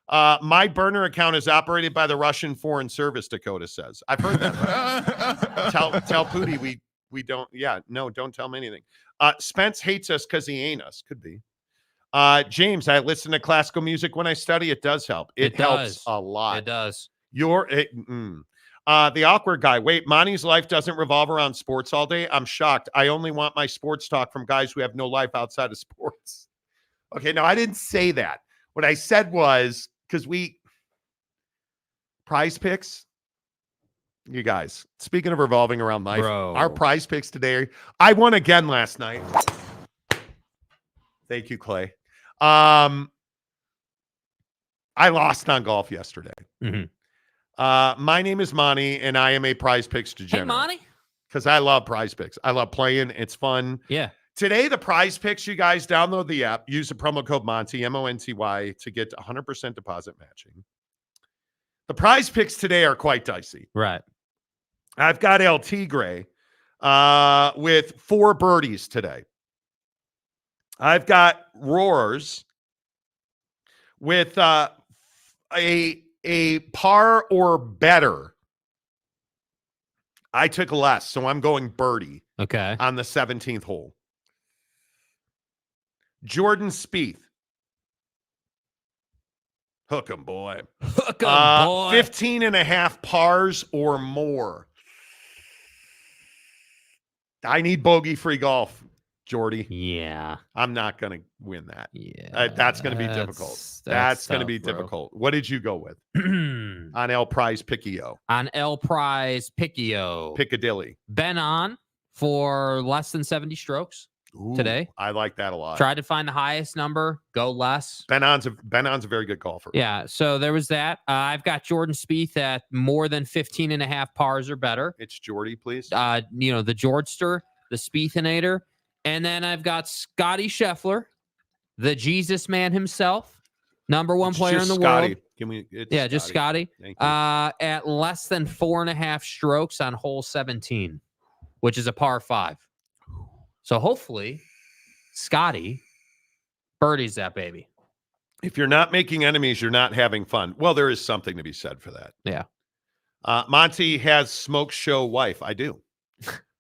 My burner account is operated by the Russian Foreign Service, Dakota says. I've heard that. Right? tell Pooty we don't. Yeah, no, don't tell him anything. Spence hates us because he ain't us. Could be. James, I listen to classical music when I study. It does help. It helps a lot. It does. The awkward guy. Wait, Monty's life doesn't revolve around sports all day. I'm shocked. I only want my sports talk from guys who have no life outside of sports. Okay, no, I didn't say that. What I said was because prize picks. You guys, speaking of revolving around life, our prize picks today. I won again last night. Thank you, Clay. I lost on golf yesterday. Mm-hmm. My name is Monty, and I am a prize picks degenerate. Hey, Monty. Because I love prize picks. I love playing. It's fun. Yeah. Today, the prize picks, you guys download the app, use the promo code Monty, MONTY, to get 100% deposit matching. The prize picks today are quite dicey. Right. I've got El Tigre with 4 birdies today. I've got Roars with a par or better. I took less, so I'm going birdie. Okay. On the 17th hole. Jordan Spieth. Hook 'em, boy. Hook 'em, boy. 15 and a half pars or more. I need bogey-free golf, Jordy. Yeah. I'm not going to win that. Yeah. That's going to be difficult. That's going to be difficult. What did you go with? On El Prize Piccio. On El Prize Piccio. Piccadilly. Ben on for less than 70 strokes. Ooh, today. I like that a lot. Tried to find the highest number, go less. Ben On's a very good golfer. Yeah, so there was that. I've got Jordan Spieth at more than 15 and a half pars or better. It's Jordy, please. The Georgester, the Spiethinator. And then I've got Scotty Scheffler, the Jesus man himself, Number one It's player in just the Scotty. world. Give me, it's Yeah, just Scotty. Thank you. At less than 4.5 strokes on hole 17, which is a par 5. So hopefully, Scotty birdies that baby. If you're not making enemies, you're not having fun. Well, there is something to be said for that. Yeah. Monty has smoke show wife. I do.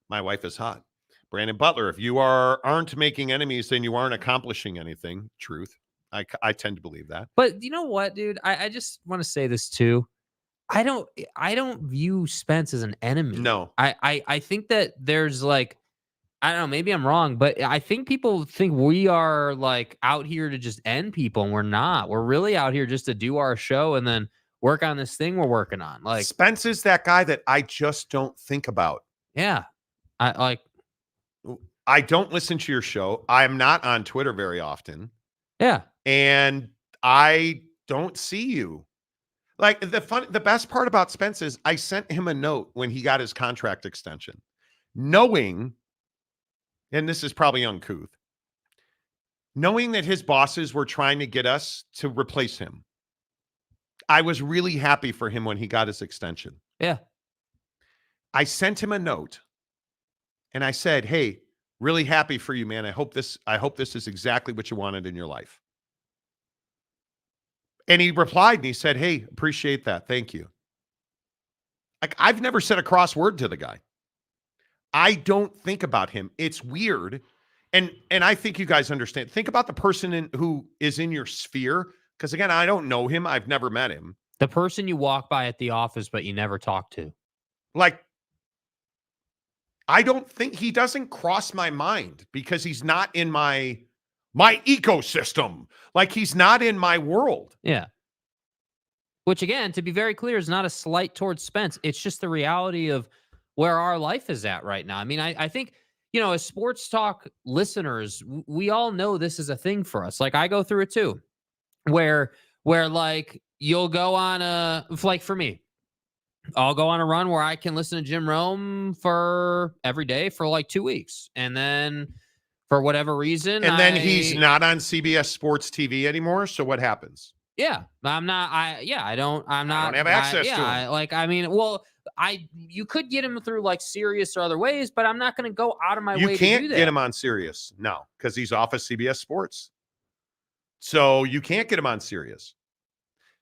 My wife is hot. Brandon Butler, if you aren't making enemies, then you aren't accomplishing anything. Truth. I tend to believe that. But you know what, dude? I just want to say this too. I don't view Spence as an enemy. No. I think that there's like, I don't know, maybe I'm wrong, but I think people think we are like out here to just end people, and we're not. We're really out here just to do our show and then work on this thing we're working on. Like Spence is that guy that I just don't think about. Yeah. I don't listen to your show. I'm not on Twitter very often. Yeah. And I don't see you. Like the best part about Spence is I sent him a note when he got his contract extension, knowing, and this is probably uncouth, knowing that his bosses were trying to get us to replace him. I was really happy for him when he got his extension. Yeah. I sent him a note and I said, "Hey, really happy for you, man. I hope this is exactly what you wanted in your life." And he replied and he said, "Hey, appreciate that. Thank you." Like, I've never said a cross word to the guy. I don't think about him. It's weird. And I think you guys understand. Think about the person who is in your sphere. Because again, I don't know him. I've never met him. The person you walk by at the office, but you never talk to. Like, I don't think he doesn't cross my mind because he's not in my ecosystem. Like, he's not in my world. Yeah. Which, again, to be very clear, is not a slight towards Spence. It's just the reality of where our life is at right now. I mean, I think, you know, as sports talk listeners, we all know this is a thing for us. Like, I go through it too, where like you'll go on like for me, I'll go on a run where I can listen to Jim Rome for every day for like 2 weeks. And then for whatever reason. And then he's not on CBS Sports TV anymore. So what happens? Yeah, I'm not. I don't have access to him. You could get him through like Sirius or other ways, but I'm not going to go out of my way to do that. You can't get him on Sirius. No, because he's off of CBS Sports. So you can't get him on Sirius.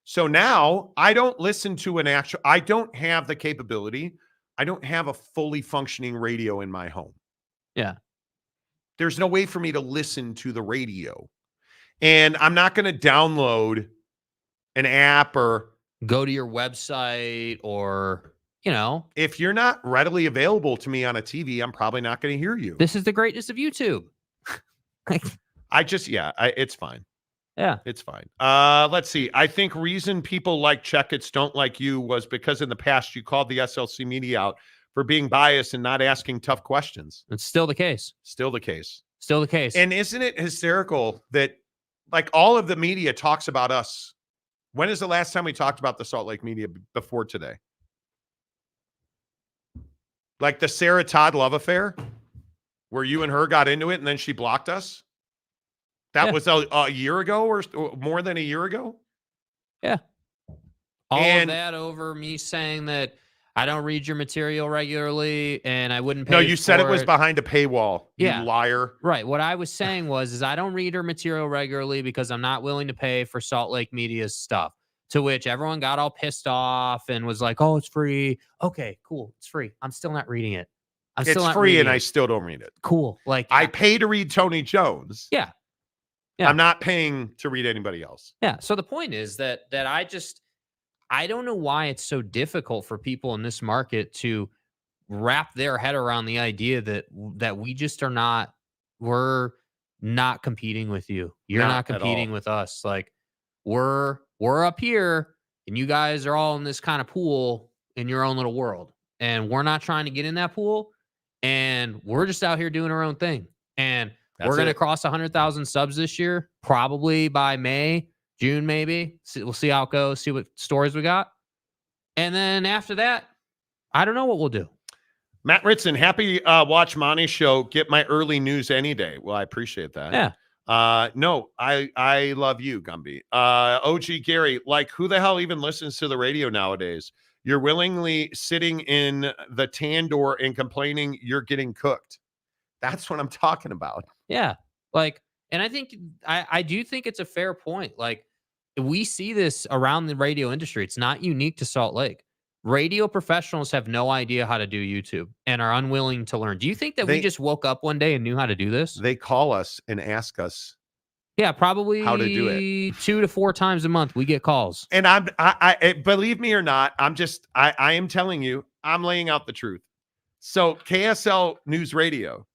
So now I don't listen to I don't have the capability. I don't have a fully functioning radio in my home. Yeah. There's no way for me to listen to the radio. And I'm not going to download an app or go to your website or, you know. If you're not readily available to me on a TV, I'm probably not going to hear you. This is the greatness of YouTube. It's fine. Yeah. It's fine. Let's see. I think reason people like Checkits don't like you was because in the past you called the SLC media out for being biased and not asking tough questions. It's still the case. Still the case. Still the case. And isn't it hysterical that like all of the media talks about us? When is the last time we talked about the Salt Lake media before today? Like the Sarah Todd love affair where you and her got into it and then she blocked us? That was a year ago or more than a year ago? Yeah. All of that over me saying that I don't read your material regularly and I wouldn't pay. No, you said it was behind a paywall. You liar. Right. What I was saying is I don't read her material regularly because I'm not willing to pay for Salt Lake Media's stuff. To which everyone got all pissed off and was like, "Oh, it's free. Okay, cool. It's free. I'm still not reading it. It's free and I still don't read it. Cool. Like I pay to read Tony Jones. Yeah. I'm not paying to read anybody else. Yeah. So the point is that I don't know why it's so difficult for people in this market to wrap their head around the idea that we just are not, we're not competing with you. You're not competing with us. Like we're up here and you guys are all in this kind of pool in your own little world. And we're not trying to get in that pool. And we're just out here doing our own thing. And we're going to cross 100,000 subs this year, probably by May, June, maybe. We'll see how it goes, see what stories we got. And then after that, I don't know what we'll do. Matt Ritson, happy Watch Monty Show. Get my early news any day. Well, I appreciate that. Yeah. No, I love you, Gumby. OG Gary, like, who the hell even listens to the radio nowadays? You're willingly sitting in the tandoor and complaining you're getting cooked. That's what I'm talking about. Yeah. Like, and I think I do think it's a fair point. Like, we see this around the radio industry. It's not unique to Salt Lake. Radio professionals have no idea how to do YouTube and are unwilling to learn. Do you think that we just woke up one day and knew how to do this? They call us and ask us. Yeah, probably how to do it 2 to 4 times a month. We get calls. And I believe me or not, I am telling you, I'm laying out the truth. So KSL News Radio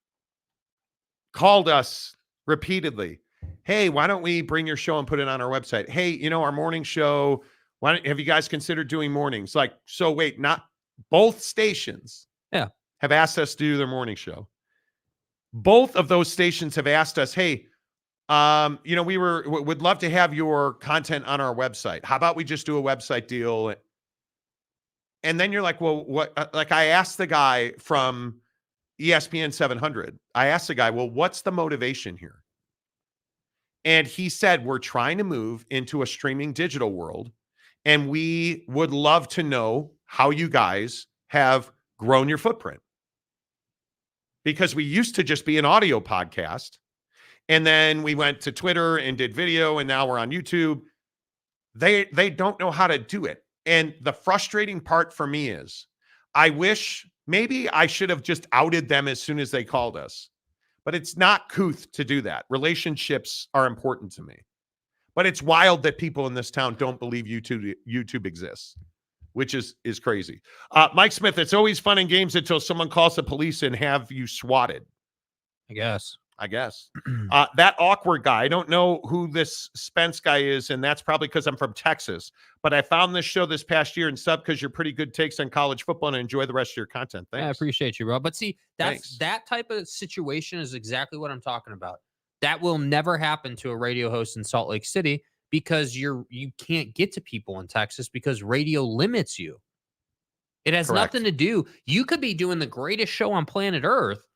called us repeatedly. Hey, why don't we bring your show and put it on our website? Hey, our morning show, have you guys considered doing mornings? Like, so wait, not both stations have asked us to do their morning show. Both of those stations have asked us, hey, we would love to have your content on our website. How about we just do a website deal? And then you're like, well, what? Like, I asked the guy from ESPN 700, I asked the guy, well, what's the motivation here? And he said, we're trying to move into a streaming digital world, and we would love to know how you guys have grown your footprint. Because we used to just be an audio podcast, and then we went to Twitter and did video, and now we're on YouTube. They don't know how to do it. And the frustrating part for me is, I wish maybe I should have just outed them as soon as they called us. But it's not couth to do that. Relationships are important to me. But it's wild that people in this town don't believe YouTube exists, which is crazy. Mike Smith, it's always fun and games until someone calls the police and have you swatted. I guess. That awkward guy, I don't know who this Spence guy is, and that's probably because I'm from Texas. But I found this show this past year and sub because you're pretty good takes on college football, and enjoy the rest of your content. Thanks. I appreciate you, bro. But see, that type of situation is exactly what I'm talking about. That will never happen to a radio host in Salt Lake City because you can't get to people in Texas because radio limits you. It has nothing to do. You could be doing the greatest show on planet Earth,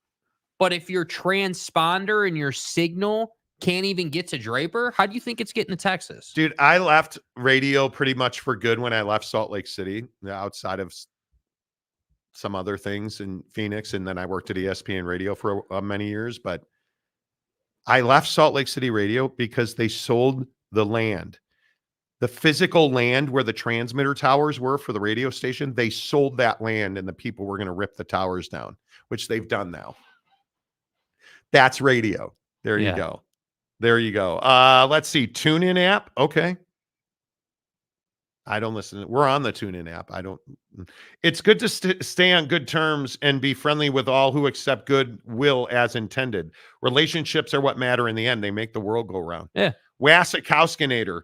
but if your transponder and your signal can't even get to Draper, how do you think it's getting to Texas? Dude, I left radio pretty much for good when I left Salt Lake City, outside of some other things in Phoenix. And then I worked at ESPN Radio for many years. But I left Salt Lake City Radio because they sold the land. The physical land where the transmitter towers were for the radio station, they sold that land, and the people were going to rip the towers down, which they've done now. That's radio. There you go. There you go. Let's see. TuneIn app. Okay. I don't listen. We're on the TuneIn app. It's good to stay on good terms and be friendly with all who accept goodwill as intended. Relationships are what matter in the end. They make the world go round. Yeah. Wasikowskinator.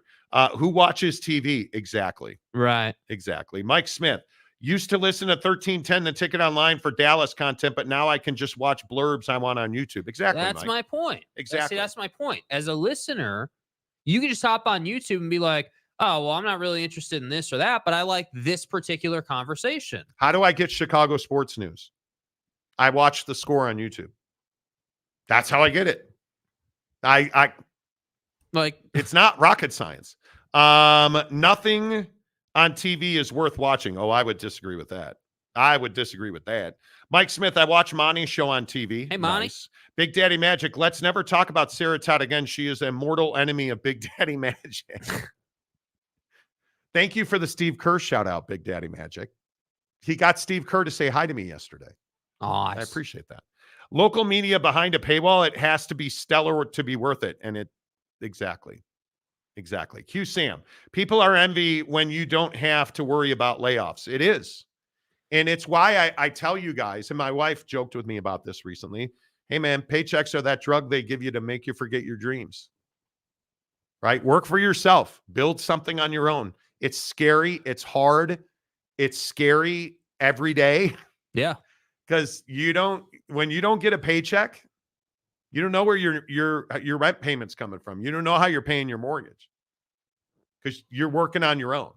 Who watches TV? Exactly. Right. Exactly. Mike Smith. Used to listen to 1310 The Ticket online for Dallas content, but now I can just watch blurbs I want on YouTube. Exactly. That's Mike. my point. Exactly. See, that's my point. As a listener, you can just hop on YouTube and be like, oh, well, I'm not really interested in this or that, but I like this particular conversation. How do I get Chicago sports news? I watch The Score on YouTube. That's how I get it. I like, it's not rocket science. Nothing on TV is worth watching. Oh, I would disagree with that. Mike Smith, I watch Monty Show on TV. Hey, Monty. Nice. Big Daddy Magic. Let's never talk about Sarah Todd again. She is a mortal enemy of Big Daddy Magic. Thank you for the Steve Kerr shout out, Big Daddy Magic. He got Steve Kerr to say hi to me yesterday. Nice. I appreciate that. Local media behind a paywall, it has to be stellar to be worth it. And it, exactly. Q Sam, people are envy when you don't have to worry about layoffs. It is. And it's why I tell you guys, and my wife joked with me about this recently. Hey man, paychecks are that drug they give you to make you forget your dreams. Right? Work for yourself. Build something on your own. It's scary. It's hard. It's scary every day. Yeah. Because when you don't get a paycheck, you don't know where your rent payment's coming from. You don't know how you're paying your mortgage because you're working on your own,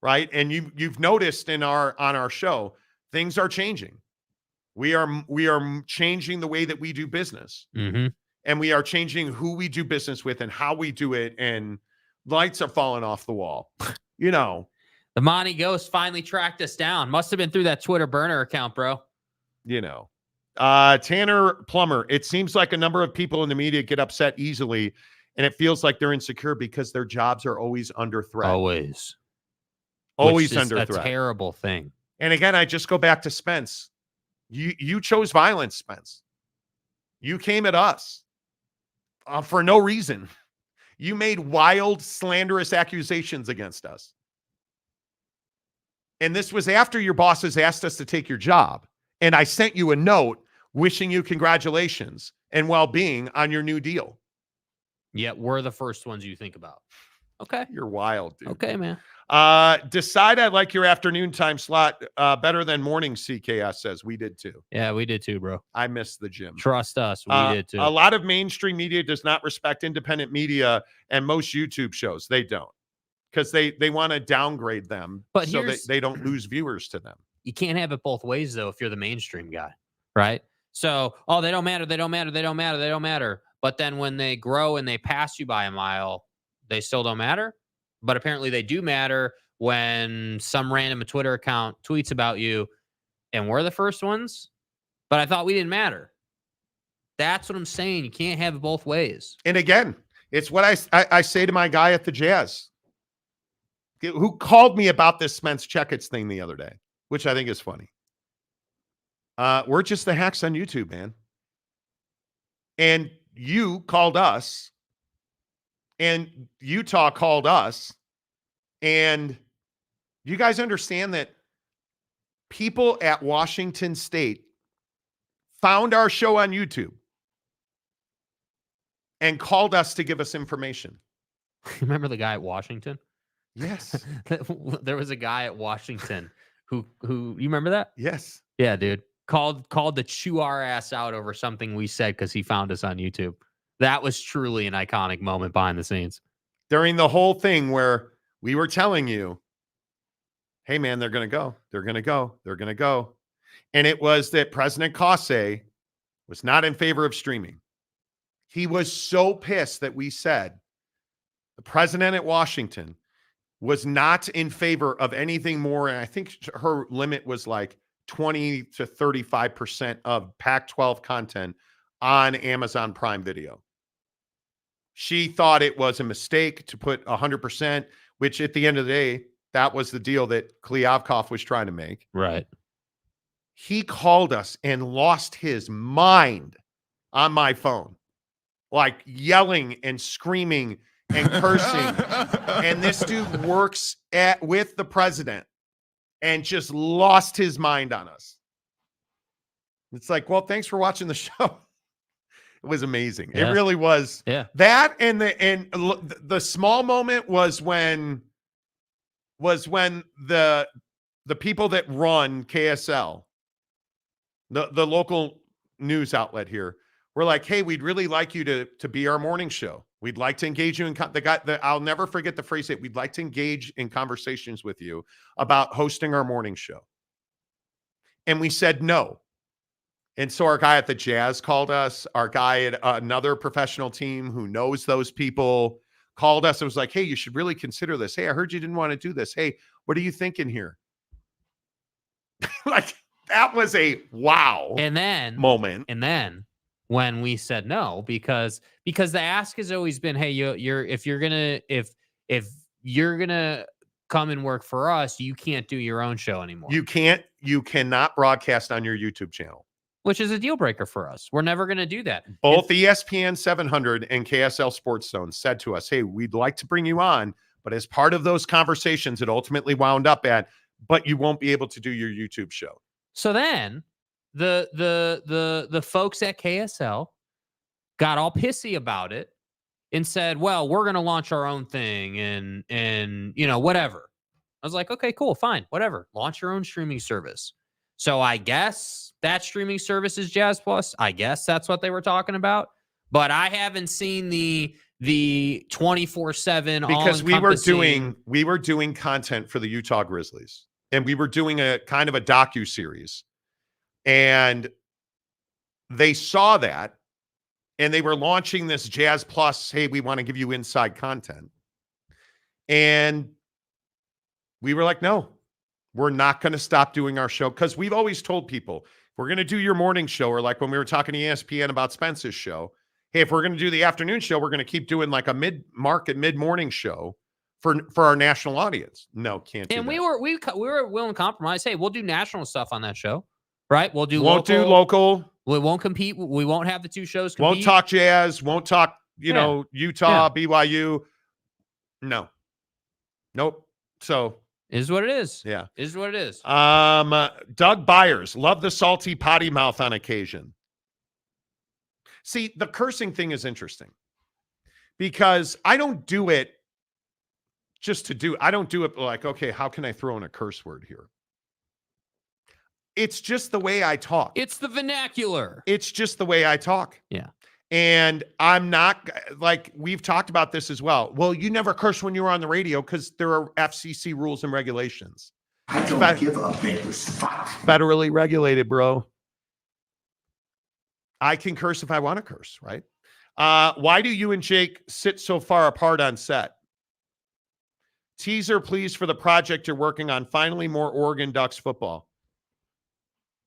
right? And you've noticed on our show, things are changing. We are changing the way that we do business. Mm-hmm. and we are changing who we do business with and how we do it, and lights are falling off the wall. You know, The Monty Ghost finally tracked us down. Must have been through that Twitter burner account, bro. you know. Tanner Plummer, it seems like a number of people in the media get upset easily, and it feels like they're insecure because their jobs are always under threat. Always Always under a threat. Terrible thing. And again, I just go back to Spence. You chose violence, Spence. You came at us for no reason. You made wild, slanderous accusations against us. And this was after your bosses asked us to take your job. And I sent you a note wishing you congratulations and well-being on your new deal. Yet we're the first ones you think about. Okay. You're wild, dude. Okay, man. Decide I like your afternoon time slot better than morning, CKS says. We did too. Yeah, we did too, bro. I missed the gym. Trust us. We did too. A lot of mainstream media does not respect independent media, and most YouTube shows, they don't. Because they want to downgrade them But so that they don't lose viewers to them. You can't have it both ways, though, if you're the mainstream guy, right? So, they don't matter. They don't matter. They don't matter. They don't matter. But then when they grow and they pass you by a mile, they still don't matter. But apparently they do matter when some random Twitter account tweets about you and we're the first ones. But I thought we didn't matter. That's what I'm saying. You can't have it both ways. And again, it's what I say to my guy at the Jazz, who called me about this Spence Checkets thing the other day, which I think is funny. We're just the hacks on YouTube, man. And you called us, and Utah called us, and you guys understand that people at Washington State found our show on YouTube and called us to give us information. Remember the guy at Washington? Yes. There was a guy at Washington who you remember that? Yes. Yeah, dude. Called to chew our ass out over something we said because he found us on YouTube. That was truly an iconic moment behind the scenes. During the whole thing where we were telling you, hey, man, they're going to go. They're going to go. They're going to go. And it was that President Kase was not in favor of streaming. He was so pissed that we said the president at Washington was not in favor of anything more. And I think her limit was like 20 to 35% of Pac-12 content on Amazon Prime Video. She thought it was a mistake to put 100%, which at the end of the day, that was the deal that Kliavkoff was trying to make. Right. He called us and lost his mind on my phone, like yelling and screaming and cursing. And this dude works with the president and just lost his mind on us. It's like, well, thanks for watching the show. It was amazing. Yeah. It really was. Yeah. That and the small moment was when the people that run KSL, the local news outlet here, were like, hey, we'd really like you to be our morning show. We'd like to engage you in I'll never forget the phrase that we'd like to engage in conversations with you about hosting our morning show. And we said no. And so our guy at the Jazz called us. Our guy at another professional team who knows those people called us and was like, hey, you should really consider this. Hey, I heard you didn't want to do this. Hey, what are you thinking here? Like, that was a wow moment. And then when we said no, because the ask has always been, hey, if you're gonna come and work for us, you can't do your own show anymore. You cannot broadcast on your YouTube channel. Which is a deal breaker for us. We're never going to do that. Both ESPN 700 and KSL Sports Zone said to us, hey, we'd like to bring you on, but as part of those conversations, it ultimately wound up at, but you won't be able to do your YouTube show. So then the folks at KSL got all pissy about it and said, well, we're going to launch our own thing and whatever. I was like, okay, cool, fine, whatever. Launch your own streaming service. So I guess that streaming service is Jazz Plus. I guess that's what they were talking about. But I haven't seen the 24/7 because we were doing content for the Utah Grizzlies, and we were doing a kind of a docu-series, and they saw that, and they were launching this Jazz Plus. Hey, we want to give you inside content. And we were like, no, we're not going to stop doing our show. Because we've always told people, if we're going to do your morning show, or like when we were talking to ESPN about Spence's show, hey, if we're going to do the afternoon show, we're going to keep doing like a mid-market, mid-morning show for our national audience. No, can't do And that. we were willing to compromise. Hey, we'll do national stuff on that show, right? Won't do local. We won't compete. We won't have the two shows compete. Won't talk Jazz. Won't talk, Utah, BYU. No. Nope. So is what it is. Yeah. Is what it is. Doug Byers, love the salty potty mouth on occasion. See, the cursing thing is interesting because I don't do it just to do. I don't do it like, okay, how can I throw in a curse word here? It's just the way I talk. It's the vernacular. It's just the way I talk. Yeah. And I'm not, like, we've talked about this as well. Well, you never curse when you were on the radio because there are FCC rules and regulations. I don't give a big fuck. Federally regulated, bro. I can curse if I want to curse, right? Why do you and Jake sit so far apart on set? Teaser, please, for the project you're working on. Finally, more Oregon Ducks football.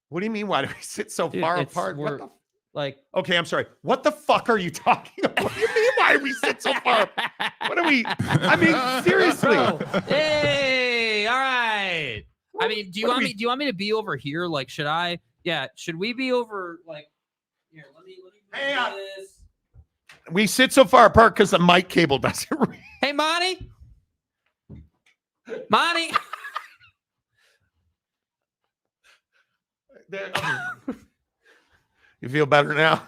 What do you mean? Why do we sit so far apart? What the okay, I'm sorry. What the fuck are you talking about? What do you mean? Why we sit so far? What are we? I mean, seriously. Hey, all right. I mean, do you want me to be over here? Like, should I? Yeah, should we be over? Like, here. Let me do this. We sit so far apart because the mic cable doesn't reach. Hey, Monty. Monty. You feel better now?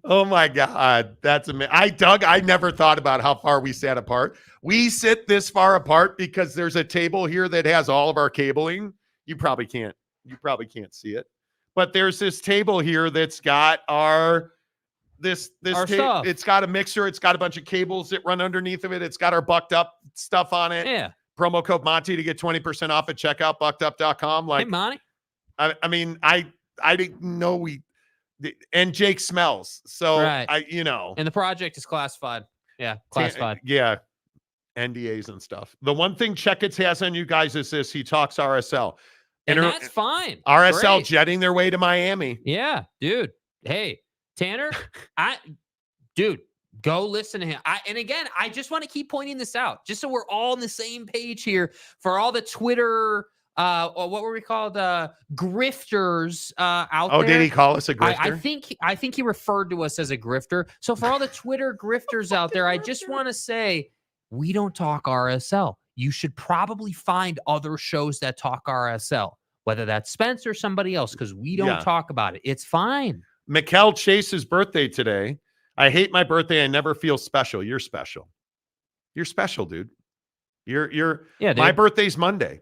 Oh my God. That's amazing. Doug, I never thought about how far we sat apart. We sit this far apart because there's a table here that has all of our cabling. You probably can't see it. But there's this table here that's got our stuff. It's got a mixer, it's got a bunch of cables that run underneath of it. It's got our bucked up stuff on it. Yeah. Promo code Monty to get 20% off at checkout, buckedup.com. Like, hey, Monty. I mean, I didn't know and Jake smells. So right. And the project is classified. Yeah. Classified. Yeah. NDAs and stuff. The one thing Checkits has on you guys is this. He talks RSL. And that's fine. RSL Great. jetting their way to Miami. Yeah, dude. Hey, Tanner, dude, go listen to him. And again, I just want to keep pointing this out, just so we're all on the same page here for all the Twitter, or what were we called? Grifters out there. Oh, did he call us a grifter? I think he referred to us as a grifter. So for all the Twitter grifters out there, I just want to say, we don't talk RSL. You should probably find other shows that talk RSL, whether that's Spence or somebody else, because we don't talk about it. It's fine. Mikkel Chase's birthday today. I hate my birthday. I never feel special. You're special. You're special, dude. You're dude. My birthday's Monday,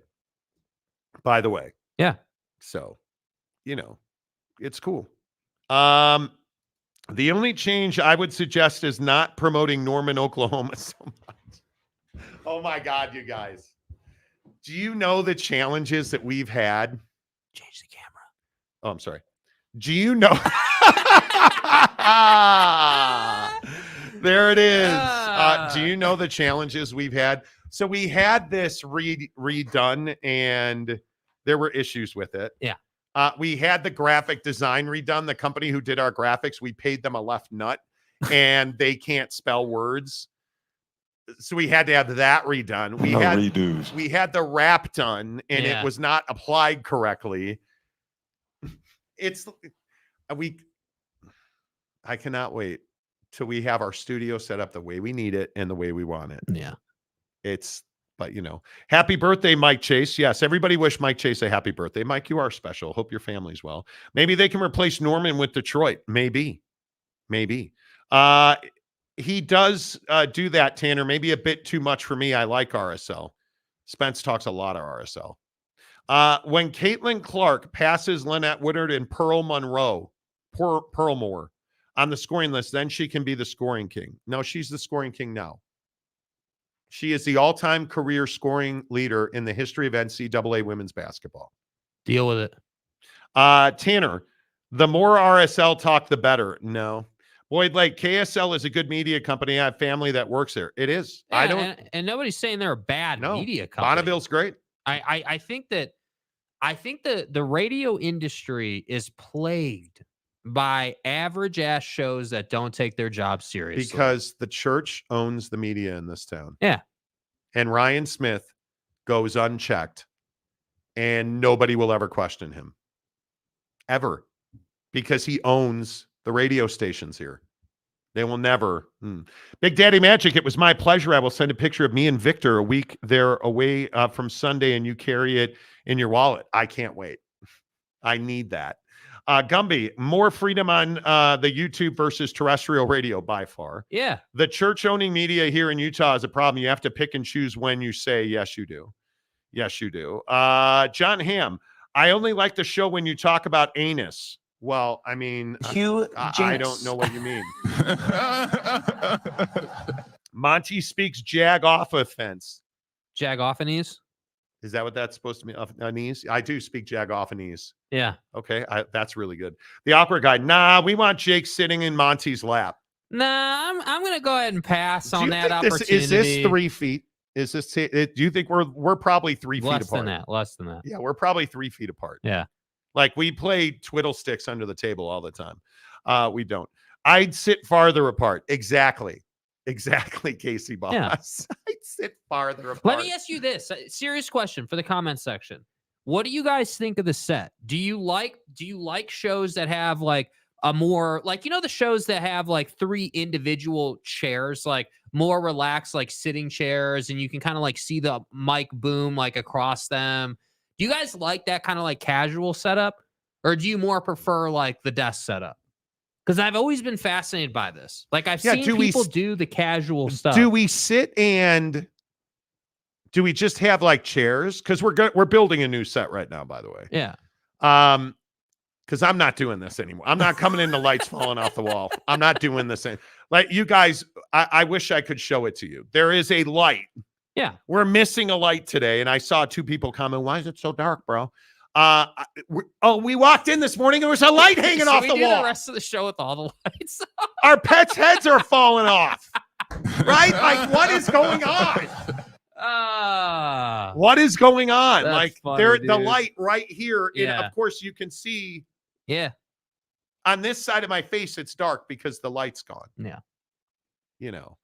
by the way. Yeah. So, it's cool. The only change I would suggest is not promoting Norman, Oklahoma so much. Oh my God, you guys. Do you know the challenges that we've had? Change the camera. Oh, I'm sorry. Do you know? There it is. Do you know the challenges we've had? So we had this redone and there were issues with it. Yeah. We had the graphic design redone. The company who did our graphics, we paid them a left nut and they can't spell words. So we had to have that redone. We had the wrap done and it was not applied correctly. I cannot wait till we have our studio set up the way we need it and the way we want it. Yeah. But happy birthday, Mike Chase. Yes, everybody wish Mike Chase a happy birthday. Mike, you are special. Hope your family's well. Maybe they can replace Norman with Detroit. Maybe. He does do that, Tanner. Maybe a bit too much for me. I like RSL. Spence talks a lot of RSL. When Caitlin Clark passes Lynette Woodard and Perlmore on the scoring list, then she can be the scoring king. No, she's the scoring king now. She is the all-time career scoring leader in the history of NCAA women's basketball. Deal with it. Tanner, The more RSL talk, the better. No. Boyd Lake, KSL is a good media company. I have family that works there. It is. Yeah, I don't. and nobody's saying they're a bad media company. Bonneville's great. I think the radio industry is plagued by average ass shows that don't take their job seriously. Because the church owns the media in this town. Yeah. And Ryan Smith goes unchecked, and nobody will ever question him. Ever. Because he owns the radio stations here. They will never. Big Daddy Magic, it was my pleasure. I will send a picture of me and Victor a week there away from Sunday, and you carry it in your wallet. I can't wait. I need that. Gumby, more freedom on the YouTube versus terrestrial radio by far. Yeah. The church-owning media here in Utah is a problem. You have to pick and choose when you say, yes, you do. Yes, you do. John Hamm, I only like the show when you talk about anus. Well, I mean, I don't know what you mean. Monty speaks Jagoffanese. Jagoffanese? Is that what that's supposed to mean? Anese? I do speak Jagoffanese. Yeah. Okay, that's really good. The opera guy, nah, we want Jake sitting in Monty's lap. Nah, I'm going to go ahead and pass on that opportunity. Is this 3 feet? Is this? Do you think we're probably 3 feet apart? Less than that. Yeah, we're probably 3 feet apart. Yeah. Like we play twiddle sticks under the table all the time. We don't. I'd sit farther apart. Exactly, Casey Boss. Yeah. I'd sit farther apart. Let me ask you this serious question for the comment section. What do you guys think of the set? Do you like shows that have like a more like, the shows that have like 3 individual chairs, like more relaxed, like sitting chairs, and you can kind of like see the mic boom like across them? Do you guys like that kind of like casual setup, or do you more prefer like the desk setup? Because I've always been fascinated by this. Like I've seen people do the casual stuff. Do we sit and do we just have like chairs? Because we're building a new set right now, by the way. Yeah. Because I'm not doing this anymore. I'm not coming in, the lights falling off the wall. I'm not doing this. Like you guys, I wish I could show it to you. There is a light. Yeah. We're missing a light today. And I saw 2 people comment, why is it so dark, bro? We walked in this morning. There was a light hanging off the wall. The rest of the show with all the lights. Our pets' heads are falling off. Right? Like, what is going on? What is going on? Like, the light right here. Yeah. Of course, you can see. Yeah. On this side of my face, it's dark because the light's gone. Yeah.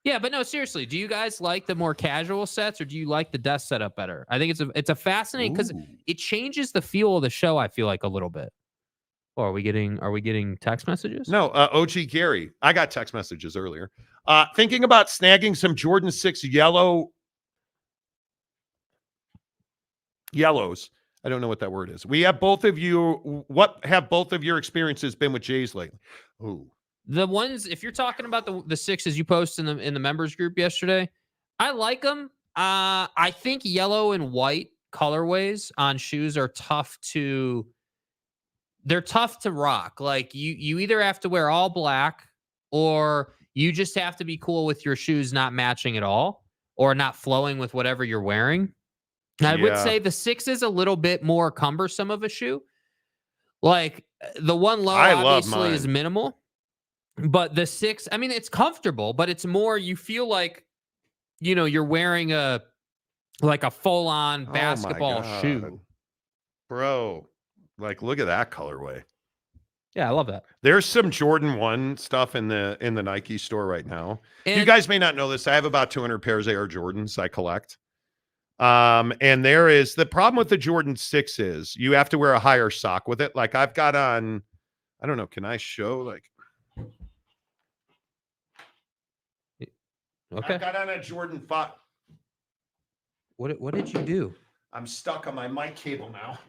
Yeah, but no, seriously, do you guys like the more casual sets, or do you like the desk setup better? I think it's a fascinating because it changes the feel of the show, I feel like, a little bit. Oh, are we getting text messages? No, OG Gary. I got text messages earlier. Thinking about snagging some Jordan 6 yellows. I don't know what that word is. We have both of you. What have both of your experiences been with Jays lately? Ooh. The ones, if you're talking about the 6s you posted in the members group yesterday, I like them. I think yellow and white colorways on shoes are tough to rock. Like you either have to wear all black, or you just have to be cool with your shoes not matching at all or not flowing with whatever you're wearing. And I would say the 6 is a little bit more cumbersome of a shoe. Like the one low obviously is minimal. But the 6, I mean, it's comfortable, but it's more, you feel like, you're wearing a full-on basketball shoe. Bro, like, look at that colorway. Yeah, I love that. There's some Jordan 1 stuff in the Nike store right now. And you guys may not know this. I have about 200 pairs of Air Jordans I collect. And there is the problem with the Jordan 6 is you have to wear a higher sock with it. Like I've got on, I don't know, can I show like, okay. I've got on a Jordan 5. What did you do? I'm stuck on my mic cable now.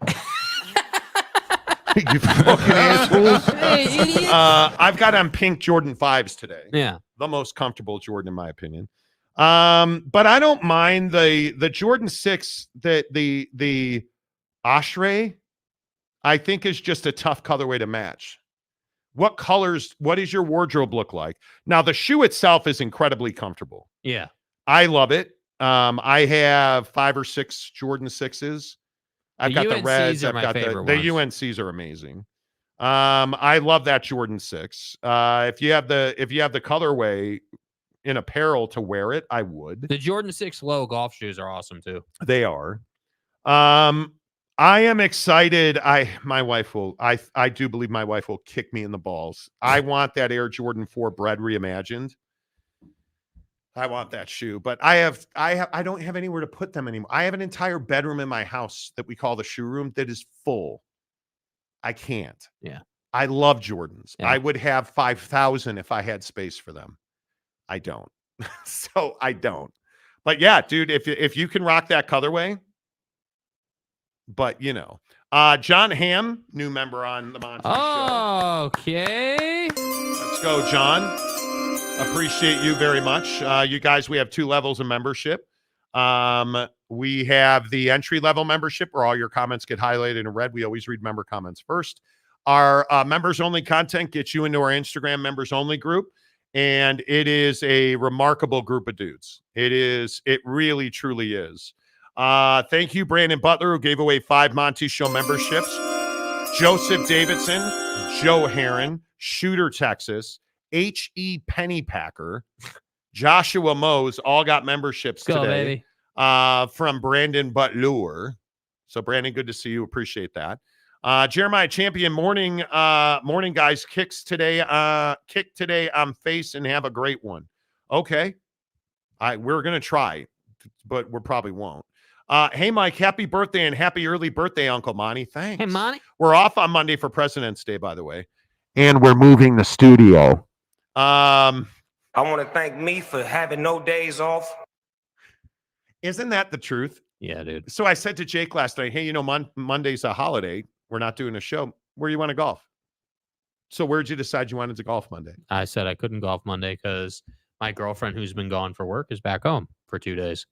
You fucking assholes. Hey, idiot. I've got on pink Jordan 5s today. Yeah. The most comfortable Jordan, in my opinion. But I don't mind the Jordan 6, the Ashray, I think is just a tough colorway to match. What colors, what does your wardrobe look like? Now, the shoe itself is incredibly comfortable. Yeah. I love it. I have 5 or 6 Jordan 6s. I've got the reds. I've got the UNCs are amazing. I love that Jordan 6. If you have the colorway in apparel to wear it, I would. The Jordan 6 low golf shoes are awesome too. They are. I am excited. I do believe my wife will kick me in the balls. I want that Air Jordan 4 Bread reimagined. I want that shoe, but I don't have anywhere to put them anymore. I have an entire bedroom in my house that we call the shoe room that is full. I can't. Yeah. I love Jordans. Yeah. I would have 5,000 if I had space for them. I don't. So I don't. But yeah, dude, if you can rock that colorway, but John Hamm, new member on the Monty Show. Okay. Let's go, John. Appreciate you very much. You guys, we have 2 levels of membership. We have the entry-level membership where all your comments get highlighted in red. We always read member comments first. Our members-only content gets you into our Instagram members-only group, and it is a remarkable group of dudes. It really, truly is. Thank you, Brandon Butler, who gave away 5 Monty Show memberships. Joseph Davidson, Joe Heron, Shooter, Texas, H.E. Pennypacker, Joshua Mose, all got memberships today. Baby. From Brandon Butler. So, Brandon, good to see you. Appreciate that. Jeremiah Champion, morning guys. Kick today on face and have a great one. Okay. We're going to try, but we probably won't. Hey, Mike, happy birthday and happy early birthday, Uncle Monty. Thanks. Hey, Monty. We're off on Monday for President's Day, by the way. And we're moving the studio. I want to thank me for having no days off. Isn't that the truth? Yeah, dude. So I said to Jake last night, hey, Monday's a holiday. We're not doing a show. Where you want to golf? So where'd you decide you wanted to golf Monday? I said I couldn't golf Monday because my girlfriend, who's been gone for work, is back home for 2 days.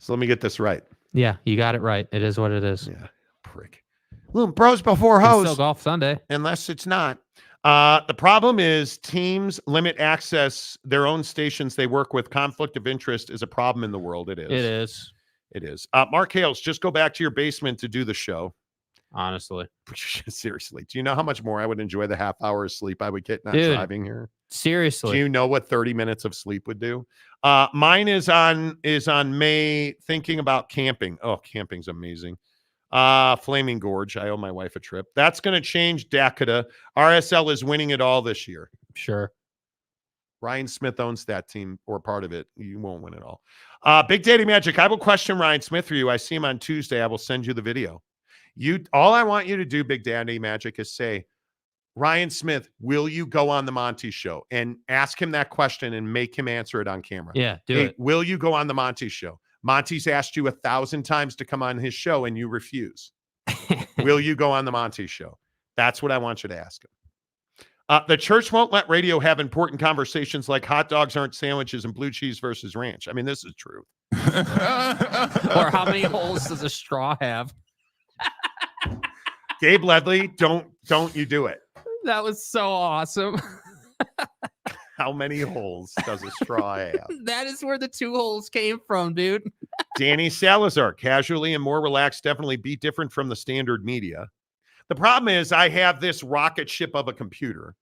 So let me get this right. Yeah, you got it right. It is what it is. Yeah, prick. Little bros before hoes. Still golf Sunday. Unless it's not. The problem is teams limit access their own stations they work with. Conflict of interest is a problem in the world. It is. It is. It is. Mark Hales, just go back to your basement to do the show. Honestly. Seriously. Do you know how much more I would enjoy the half hour of sleep I would get not driving here? Seriously. Do you know what 30 minutes of sleep would do? Mine is on May, thinking about camping. Oh, camping's amazing. Flaming Gorge. I owe my wife a trip. That's going to change Dakota. RSL is winning it all this year. Sure. Ryan Smith owns that team or part of it. You won't win it all. Big Daddy Magic. I will question Ryan Smith for you. I see him on Tuesday. I will send you the video. All I want you to do, Big Daddy Magic, is say, Ryan Smith, will you go on the Monty Show? And ask him that question and make him answer it on camera. Yeah, do it. Will you go on the Monty Show? Monty's asked you 1,000 times to come on his show and you refuse. Will you go on the Monty Show? That's what I want you to ask him. The church won't let radio have important conversations like hot dogs aren't sandwiches and blue cheese versus ranch. I mean, this is true. Or how many holes does a straw have? Gabe Ledley, don't you do it. That was so awesome. How many holes does a straw have? That is where the 2 holes came from, dude. Danny Salazar, casually and more relaxed, definitely be different from the standard media. The problem is I have this rocket ship of a computer.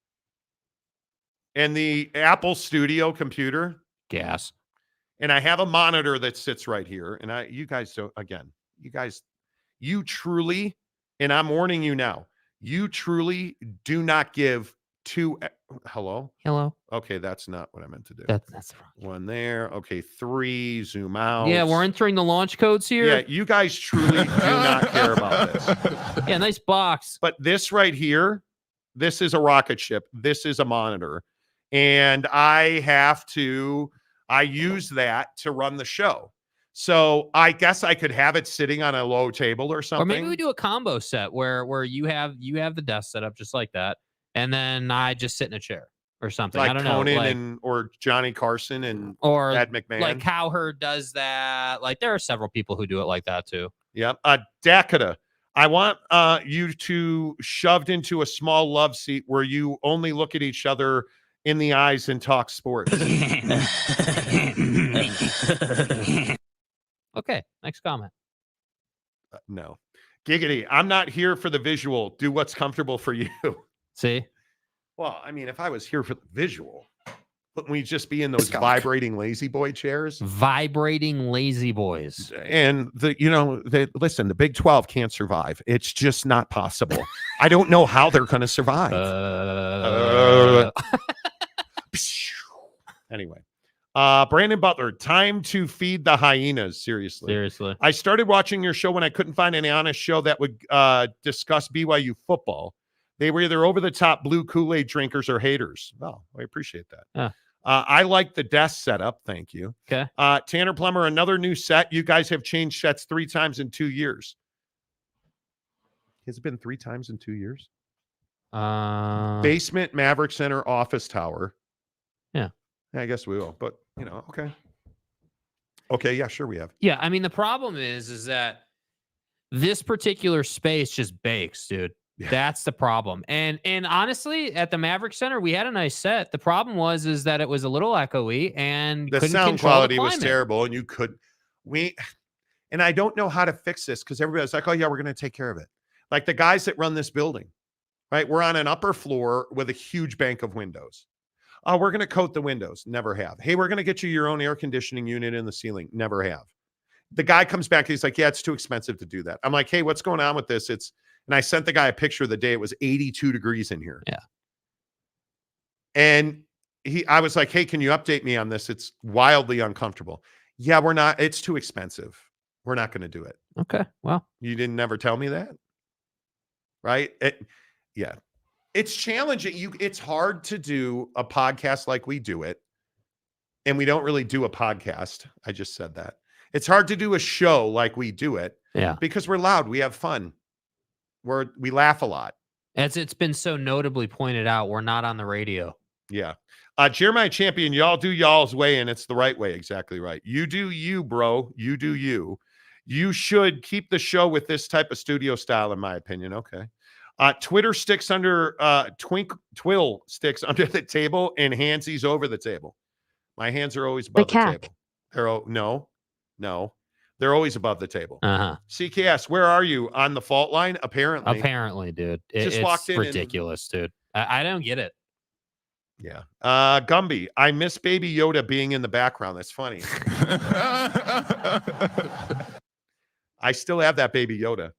And the Apple Studio computer. Gas. And I have a monitor that sits right here. And you truly, and I'm warning you now, you truly do not give 2. Hello? Okay, that's not what I meant to do. That's the wrong 1 there. Okay, 3, zoom out. Yeah, we're entering the launch codes here. Yeah, you guys truly do not care about this. Yeah, nice box. But this right here, this is a rocket ship. This is a monitor. And I use that to run the show. So I guess I could have it sitting on a low table or something. Or maybe we do a combo set where you have the desk set up just like that. And then I just sit in a chair or something. Like I don't Conan know. or Johnny Carson and or Ed McMahon. Like Cowherd does that. Like there are several people who do it like that too. Yeah. Dakota, I want you to shoved into a small love seat where you only look at each other in the eyes and talk sports. Okay. Next comment. No. Giggity. I'm not here for the visual. Do what's comfortable for you. See? Well, I mean, if I was here for the visual, wouldn't we just be in those vibrating lazy boy chairs? Vibrating lazy boys. And listen, the Big 12 can't survive. It's just not possible. I don't know how they're going to survive. Anyway, Brandon Butler, time to feed the hyenas. Seriously. I started watching your show when I couldn't find any honest show that would discuss BYU football. They were either over the top blue Kool-Aid drinkers or haters. Well, I appreciate that. I like the desk setup. Thank you. Okay. Tanner Plummer, another new set. You guys have changed sets 3 times in 2 years. Has it been 3 times in 2 years? Basement, Maverick Center, office tower. Yeah. I guess we will, but okay. Okay, yeah, sure we have. Yeah, I mean the problem is that this particular space just bakes, dude. Yeah. That's the problem. And honestly, at the Maverick Center, we had a nice set. The problem is that it was a little echoey and the sound quality was terrible, and and I don't know how to fix this because everybody's like, "Oh yeah, we're going to take care of it." Like the guys that run this building, right? We're on an upper floor with a huge bank of windows. Oh, we're going to coat the windows. Never have. Hey, we're going to get you your own air conditioning unit in the ceiling. Never have. The guy comes back. He's like, yeah, it's too expensive to do that. I'm like, hey, what's going on with this? And I sent the guy a picture of the day. It was 82 degrees in here. Yeah. And I was like, hey, can you update me on this? It's wildly uncomfortable. Yeah, we're not. It's too expensive. We're not going to do it. Okay. Well, you didn't ever tell me that. Right. Yeah. It's challenging. It's hard to do a podcast like we do it. And we don't really do a podcast. I just said that. It's hard to do a show like we do it. Yeah. Because we're loud. We have fun. We laugh a lot. As it's been so notably pointed out, we're not on the radio. Yeah. Jeremiah Champion, y'all do y'all's way, and it's the right way. Exactly right. You do you, bro. You do you. You should keep the show with this type of studio style, in my opinion. Okay. Twill sticks under the table and handsies over the table. My hands are always above the table. No. They're always above the table. CKS, where are you? On the fault line? Apparently, dude. Just it's walked in. Ridiculous, dude. I don't get it. Yeah. Gumby, I miss Baby Yoda being in the background. That's funny. I still have that Baby Yoda.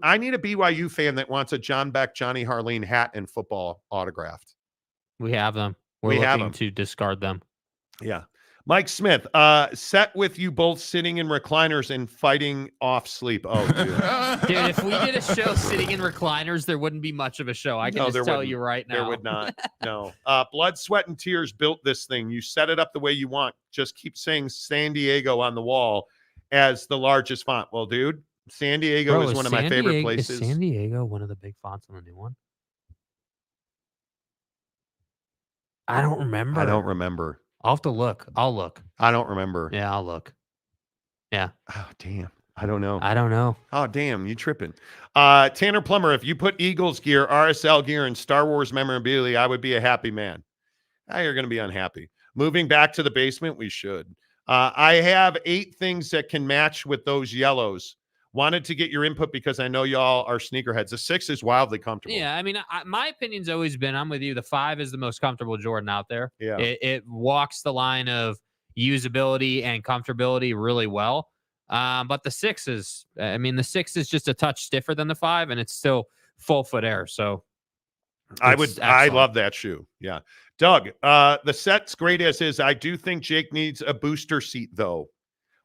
I need a BYU fan that wants a John Beck, Johnny Harleen hat and football autographed. We have them. We're looking to discard them. Yeah. Mike Smith, set with you both sitting in recliners and fighting off sleep. Oh, dude. Dude, if we did a show sitting in recliners, there wouldn't be much of a show. I can just tell you right now. There would not. No. Blood, Sweat, and Tears built this thing. You set it up the way you want. Just keep saying San Diego on the wall as the largest font. Well, dude, San Diego is one of my favorite places. Is San Diego one of the big fonts on the new one? I don't remember. I'll have to look. I'll look. I don't remember. Yeah, I'll look. Yeah. Oh, damn. I don't know. Oh, damn. You tripping. Tanner Plummer, if you put Eagles gear, RSL gear, and Star Wars memorabilia, I would be a happy man. Now you're going to be unhappy. Moving back to the basement, we should. I have 8 things that can match with those yellows. Wanted to get your input because I know y'all are sneakerheads. The 6 is wildly comfortable. Yeah, I mean, my opinion's always been, I'm with you, the 5 is the most comfortable Jordan out there. Yeah. It walks the line of usability and comfortability really well. But the 6 is, the 6 is just a touch stiffer than the 5, and it's still full foot air. So I love that shoe. Yeah. Doug, the set's great as is. I do think Jake needs a booster seat, though.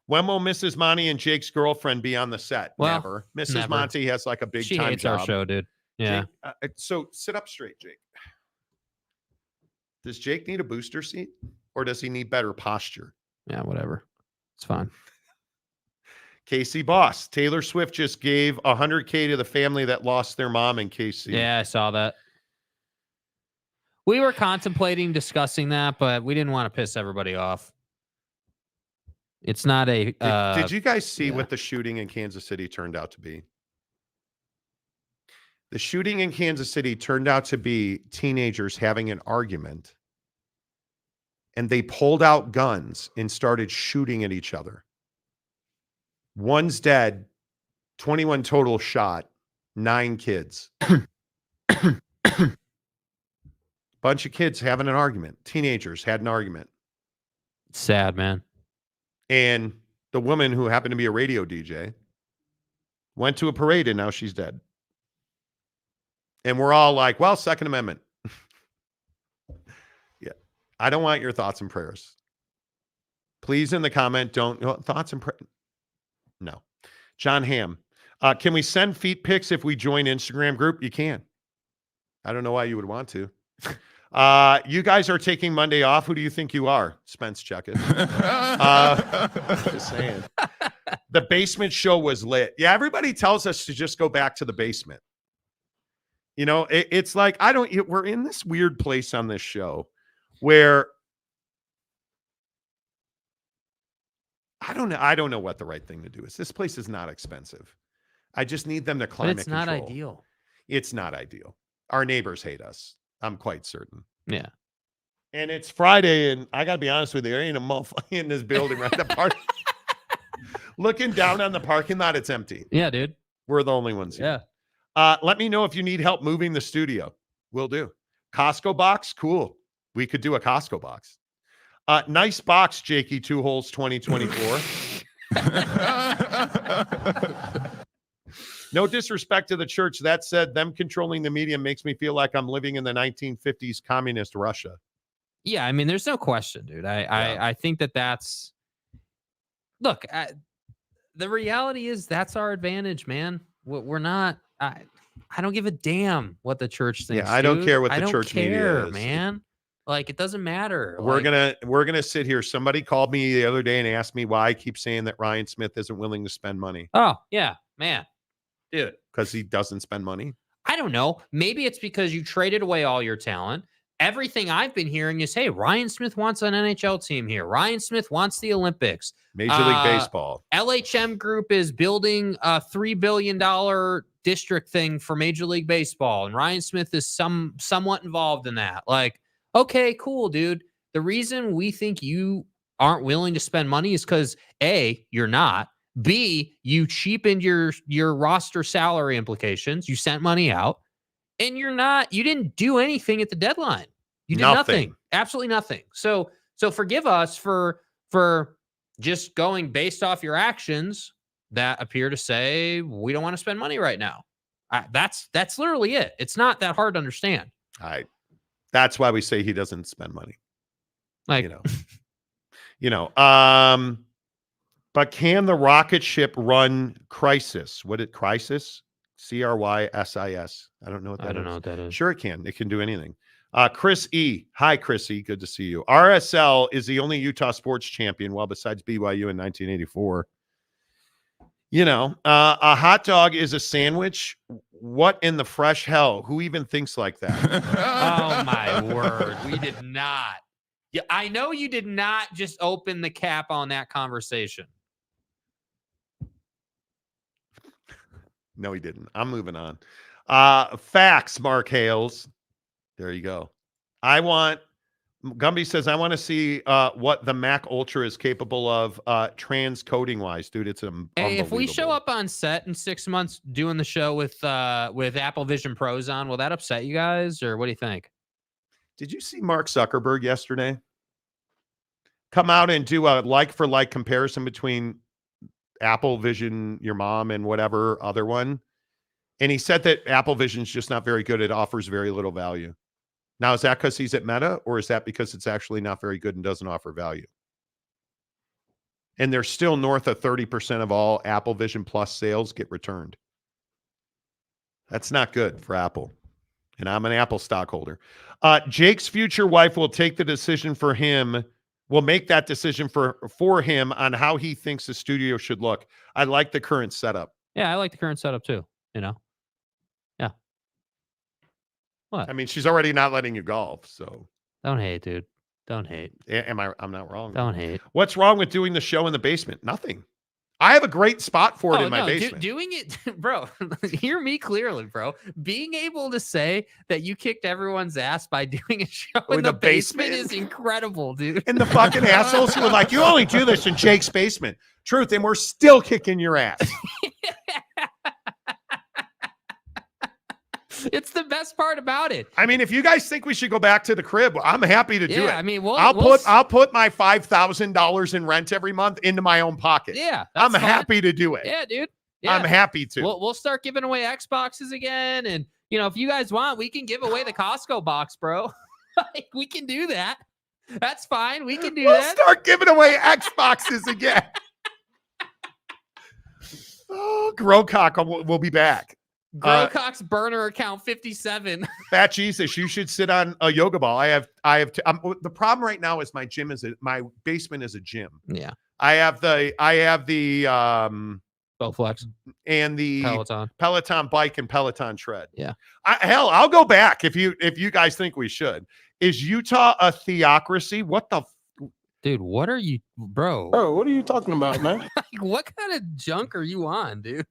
When will Mrs. Monty and Jake's girlfriend be on the set? Well, never. Mrs. Monty has like a big she time hates job. our show, dude. Yeah. Jake, so sit up straight, Jake. Does Jake need a booster seat or does he need better posture? Yeah, whatever. It's fine. KC Boss. Taylor Swift just gave $100K to the family that lost their mom in KC. Yeah, I saw that. We were contemplating discussing that, but we didn't want to piss everybody off. It's not a... Did you guys see what the shooting in Kansas City turned out to be? The shooting in Kansas City turned out to be teenagers having an argument, and they pulled out guns and started shooting at each other. One's dead. 21 total shot, 9 kids. Bunch of kids having an argument. Teenagers had an argument. Sad, man. And the woman who happened to be a radio DJ went to a parade and now she's dead. And we're all like, well, Second Amendment. Yeah. I don't want your thoughts and prayers. Please, in the comment, don't thoughts and prayers. No. John Hamm. Can we send feet pics if we join Instagram group? You can. I don't know why you would want to. You guys are taking Monday off. Who do you think you are? Spence, check it. Just saying. The basement show was lit. Yeah, everybody tells us to just go back to the basement. You know, it's like, we're in this weird place on this show where I don't know what the right thing to do is. This place is not expensive. I just need them to climate control. But it's not ideal. It's not ideal. Our neighbors hate us. I'm quite certain. Yeah. And it's Friday, and I got to be honest with you, there ain't a motherfucker in this building right at the park. Looking down on the parking lot, it's empty. Yeah, dude. We're the only ones here. Yeah. Let me know if you need help moving the studio. Will do. Costco box? Cool. We could do a Costco box. Nice box, Jakey, 2 holes 2024. No disrespect to the church. That said, them controlling the media makes me feel like I'm living in the 1950s communist Russia. Yeah, I mean, there's no question, dude. I think that's... Look, the reality is that's our advantage, man. We're not... I don't give a damn what the church thinks. Yeah, I don't care what the church media is, man. Like, it doesn't matter. We're gonna sit here. Somebody called me the other day and asked me why I keep saying that Ryan Smith isn't willing to spend money. Oh, yeah, man. Dude. Because he doesn't spend money? I don't know. Maybe it's because you traded away all your talent. Everything I've been hearing is, hey, Ryan Smith wants an NHL team here. Ryan Smith wants the Olympics. Major League Baseball. LHM Group is building a $3 billion district thing for Major League Baseball, and Ryan Smith is somewhat involved in that. Like, okay, cool, dude. The reason we think you aren't willing to spend money is because A, you're not. B, you cheapened your roster salary implications. You sent money out, and you didn't do anything at the deadline. You did nothing. Absolutely nothing. So forgive us for just going based off your actions that appear to say we don't want to spend money right now. That's literally it. It's not that hard to understand. That's why we say he doesn't spend money. Like, but can the rocket ship run Crisis? What is Crisis? CRYSIS. I don't know what that is. I don't know what that is. Sure it can. It can do anything. Chris E. Hi, Chris E. Good to see you. RSL is the only Utah sports champion, well, besides BYU in 1984. A hot dog is a sandwich. What in the fresh hell? Who even thinks like that? Oh, my word. We did not. Yeah, I know you did not just open the cap on that conversation. No, he didn't. I'm moving on. Facts, Mark Hales. There you go. Gumby says, I want to see what the Mac Ultra is capable of transcoding wise, dude. It's Hey, if we show up on set in 6 months doing the show with Apple Vision Pros on, will that upset you guys, or what do you think? Did you see Mark Zuckerberg yesterday come out and do a like for like comparison between Apple Vision, your mom, and whatever other one? And he said that Apple Vision is just not very good. It offers very little value. Now, is that because he's at Meta, or is that because it's actually not very good and doesn't offer value? And they're still north of 30% of all Apple Vision Plus sales get returned. That's not good for Apple. And I'm an Apple stockholder. Jake's future wife will take the decision for him, will make that decision for him on how he thinks the studio should look. I like the current setup. Yeah, I like the current setup too, Yeah. What? I mean, she's already not letting you golf, so. Don't hate, dude. Don't hate. I'm not wrong. Don't hate. What's wrong with doing the show in the basement? Nothing. I have a great spot for it in my basement. Doing it, bro, hear me clearly, bro. Being able to say that you kicked everyone's ass by doing a show in the basement is incredible, dude. And the fucking assholes who were like, you only do this in Jake's basement. Truth, and we're still kicking your ass. It's the best part about it. I mean, if you guys think we should go back to the crib, I'm happy to do it. I mean, I'll put my $5,000 in rent every month into my own pocket. Yeah, I'm happy to do it. Yeah, dude. Yeah. I'm happy to. We'll start giving away Xboxes again, and if you guys want, we can give away the Costco box, bro. Like, we can do that. That's fine. We can do that. We'll start giving away Xboxes again. Oh, Growcock will be back. Growcock's burner account 57. Fat Jesus, you should sit on a yoga ball. The problem right now is my basement is a gym. Yeah. I have the Bowflex and the Peloton bike and Peloton tread. Yeah. I'll go back if you guys think we should. Is Utah a theocracy? What the dude, what are you, bro? Bro, what are you talking about, man? Like, what kind of junk are you on, dude?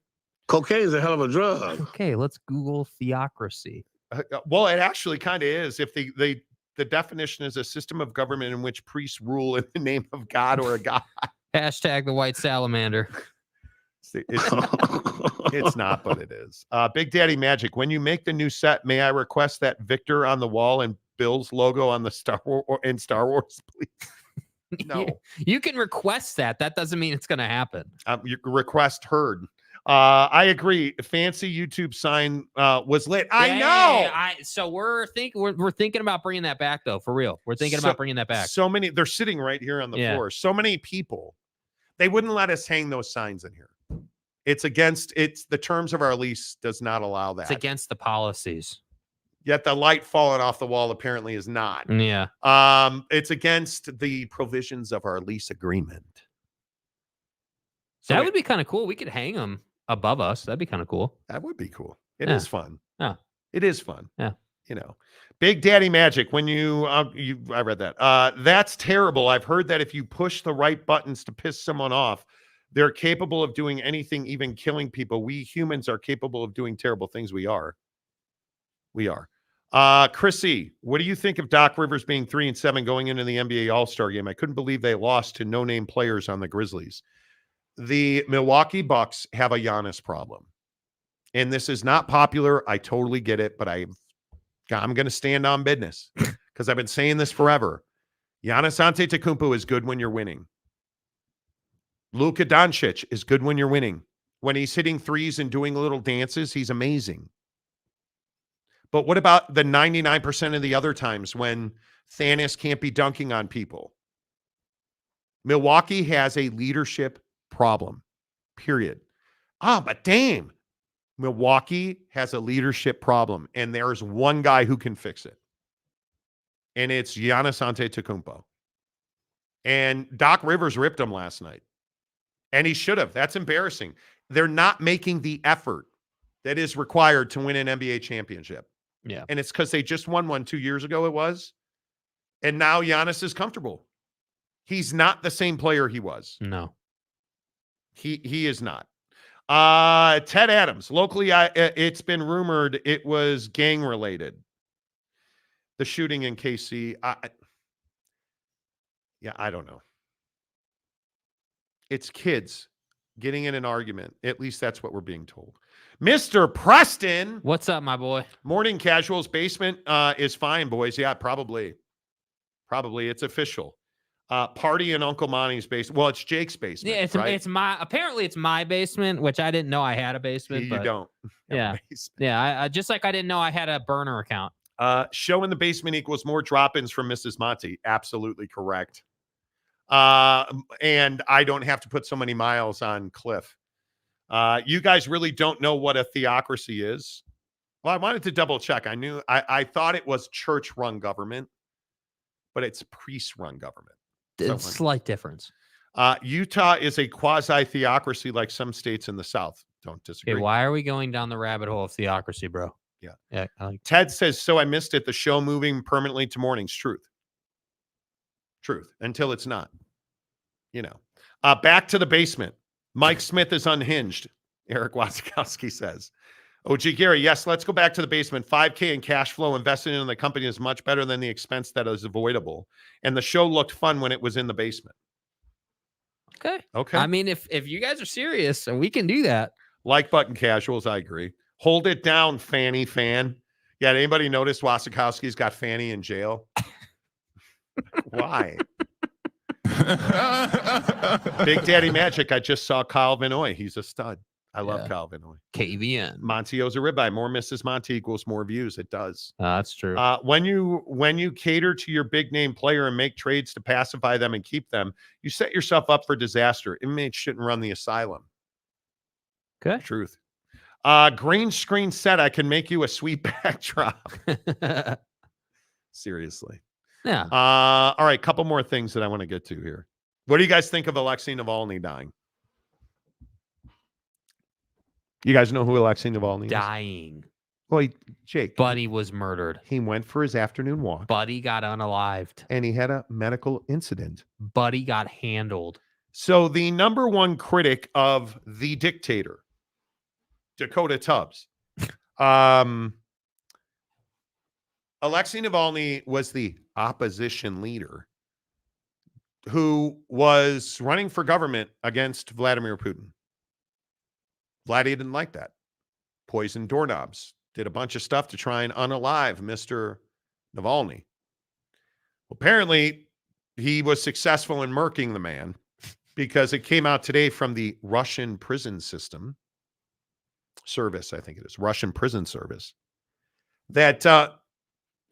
Cocaine is a hell of a drug. Okay, let's Google theocracy. Well, it actually kind of is. If the definition is a system of government in which priests rule in the name of God or a god. Hashtag the white salamander. It's not, but it is. Big Daddy Magic. When you make the new set, may I request that Victor on the wall and Bill's logo on the Star Wars, please? No. You can request that. That doesn't mean it's going to happen. Your request heard. I agree. Fancy YouTube sign was lit. I know. So we're thinking about bringing that back, though. For real, we're thinking about bringing that back. So many. They're sitting right here on the floor. So many people. They wouldn't let us hang those signs in here. It's the terms of our lease does not allow that. It's against the policies. Yet the light falling off the wall apparently is not. Yeah. It's against the provisions of our lease agreement. So that would be kind of cool. We could hang them above us. That'd be kind of cool. That would be cool. It is fun. Yeah. It is fun. Yeah. Big Daddy Magic. When I read that. That's terrible. I've heard that if you push the right buttons to piss someone off, they're capable of doing anything, even killing people. We humans are capable of doing terrible things. We are. Chrissy, what do you think of Doc Rivers being 3-7 going into the NBA All-Star game? I couldn't believe they lost to no-name players on the Grizzlies. The Milwaukee Bucks have a Giannis problem. And this is not popular. I totally get it, but I'm going to stand on business because I've been saying this forever. Giannis Antetokounmpo is good when you're winning. Luka Doncic is good when you're winning. When he's hitting threes and doing little dances, he's amazing. But what about the 99% of the other times when Thanos can't be dunking on people? Milwaukee has a leadership problem, period. But damn, Milwaukee has a leadership problem, and there's one guy who can fix it. And it's Giannis Antetokounmpo. And Doc Rivers ripped him last night. And he should have. That's embarrassing. They're not making the effort that is required to win an NBA championship. Yeah. And it's because they just won one 2 years ago, it was. And now Giannis is comfortable. He's not the same player he was. No. He is not. Ted Adams. Locally, it's been rumored it was gang-related. The shooting in KC. I don't know. It's kids getting in an argument. At least that's what we're being told. Mr. Preston. What's up, my boy? Morning Casuals basement is fine, boys. Yeah, probably. It's official. Party in Uncle Monty's basement. Well, it's Jake's basement. Yeah, apparently it's my basement, which I didn't know I had a basement. You don't. Yeah. Yeah. I just like I didn't know I had a burner account. Show in the basement equals more drop-ins from Mrs. Monty. Absolutely correct. And I don't have to put so many miles on Cliff. You guys really don't know what a theocracy is. Well, I wanted to double check. I thought it was church-run government, but it's priest-run government. It's a slight difference. Utah is a quasi-theocracy like some states in the South. Don't disagree. Okay, why are we going down the rabbit hole of theocracy, bro? Yeah. Ted says, so I missed it. The show moving permanently to mornings. Truth. Until it's not. Back to the basement. Mike Smith is unhinged. Eric Wasikowski says. OG Gary, yes, let's go back to the basement. $5K in cash flow invested in the company is much better than the expense that is avoidable. And the show looked fun when it was in the basement. Okay. I mean, if you guys are serious, we can do that. Like button casuals, I agree. Hold it down, Fanny fan. Yeah, anybody notice Wasikowski's got Fanny in jail? Why? Big Daddy Magic. I just saw Kyle Vinoy. He's a stud. I love Kyle Vinoy. KVN. Monty owes a ribeye. More Mrs. Monty equals more views. It does. That's true. When you cater to your big name player and make trades to pacify them and keep them, you set yourself up for disaster. Inmates shouldn't run the asylum. Okay. Truth. Green screen set. I can make you a sweet backdrop. Seriously. Yeah. All right. Couple more things that I want to get to here. What do you guys think of Alexei Navalny dying? You guys know who Alexei Navalny is? Dying. Well, Jake. Buddy was murdered. He went for his afternoon walk. Buddy got unalived. And he had a medical incident. Buddy got handled. So the number one critic of the dictator, Dakota Tubbs, Alexei Navalny was the opposition leader who was running for government against Vladimir Putin. Vladdy didn't like that. Poisoned doorknobs. Did a bunch of stuff to try and unalive Mr. Navalny. Apparently, he was successful in murking the man because it came out today from the Russian prison service, I think it is, Russian prison service, that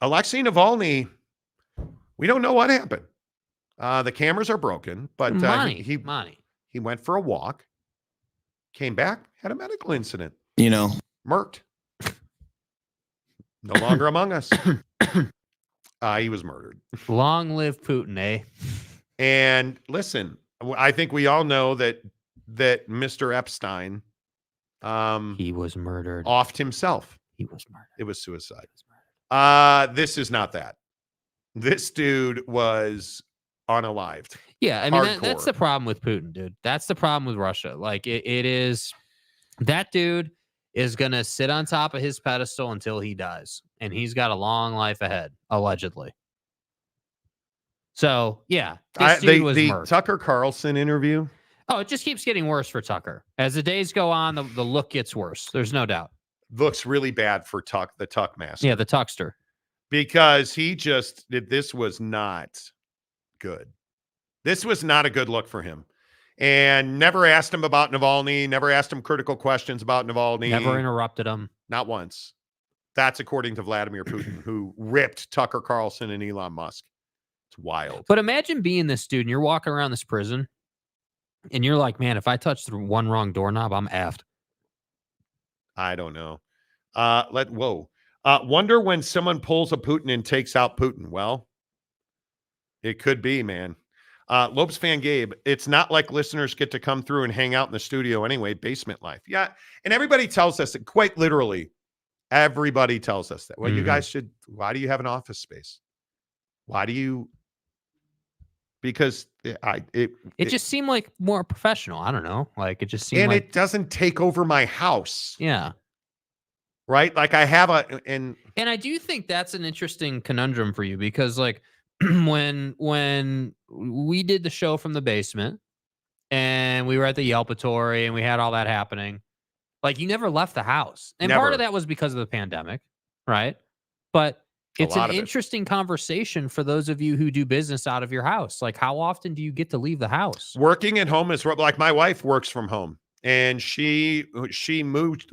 Alexei Navalny, we don't know what happened. The cameras are broken, but he went for a walk, came back, had a medical incident. Murked. No longer among us. He was murdered. Long live Putin, eh? And listen, I think we all know that Mr. Epstein, he was murdered. Offed himself. He was murdered. It was suicide. This is not that. This dude was unalived. Yeah, I mean that's the problem with Putin, dude. That's the problem with Russia. Like it is. That dude is going to sit on top of his pedestal until he dies. And he's got a long life ahead, allegedly. So, yeah. The Tucker Carlson interview. Oh, it just keeps getting worse for Tucker. As the days go on, the look gets worse. There's no doubt. Looks really bad for the Tuck master. Yeah, the Tuckster. Because this was not good. This was not a good look for him. And never asked him about Navalny, never asked him critical questions about Navalny. Never interrupted him. Not once. That's according to Vladimir Putin, who ripped Tucker Carlson and Elon Musk. It's wild. But imagine being this dude and you're walking around this prison and you're like, man, if I touch the one wrong doorknob, I'm effed. I don't know. Wonder when someone pulls a Putin and takes out Putin. Well, it could be, man. Lopes fan Gabe, it's not like listeners get to come through and hang out in the studio anyway. Basement life. Yeah. And everybody tells us that, quite literally, everybody tells us that. Well, you guys should. Why do you have an office space? Why do you? Because it just seemed like more professional. I don't know. Like it just seemed and like it doesn't take over my house. Yeah. Right. Like I have and I do think that's an interesting conundrum for you because like when we did the show from the basement and we were at the Yelpatory and we had all that happening, like you never left the house. And part of that was because of the pandemic, right? But it's an interesting conversation for those of you who do business out of your house. Like how often do you get to leave the house? Working at home is like my wife works from home and she moved.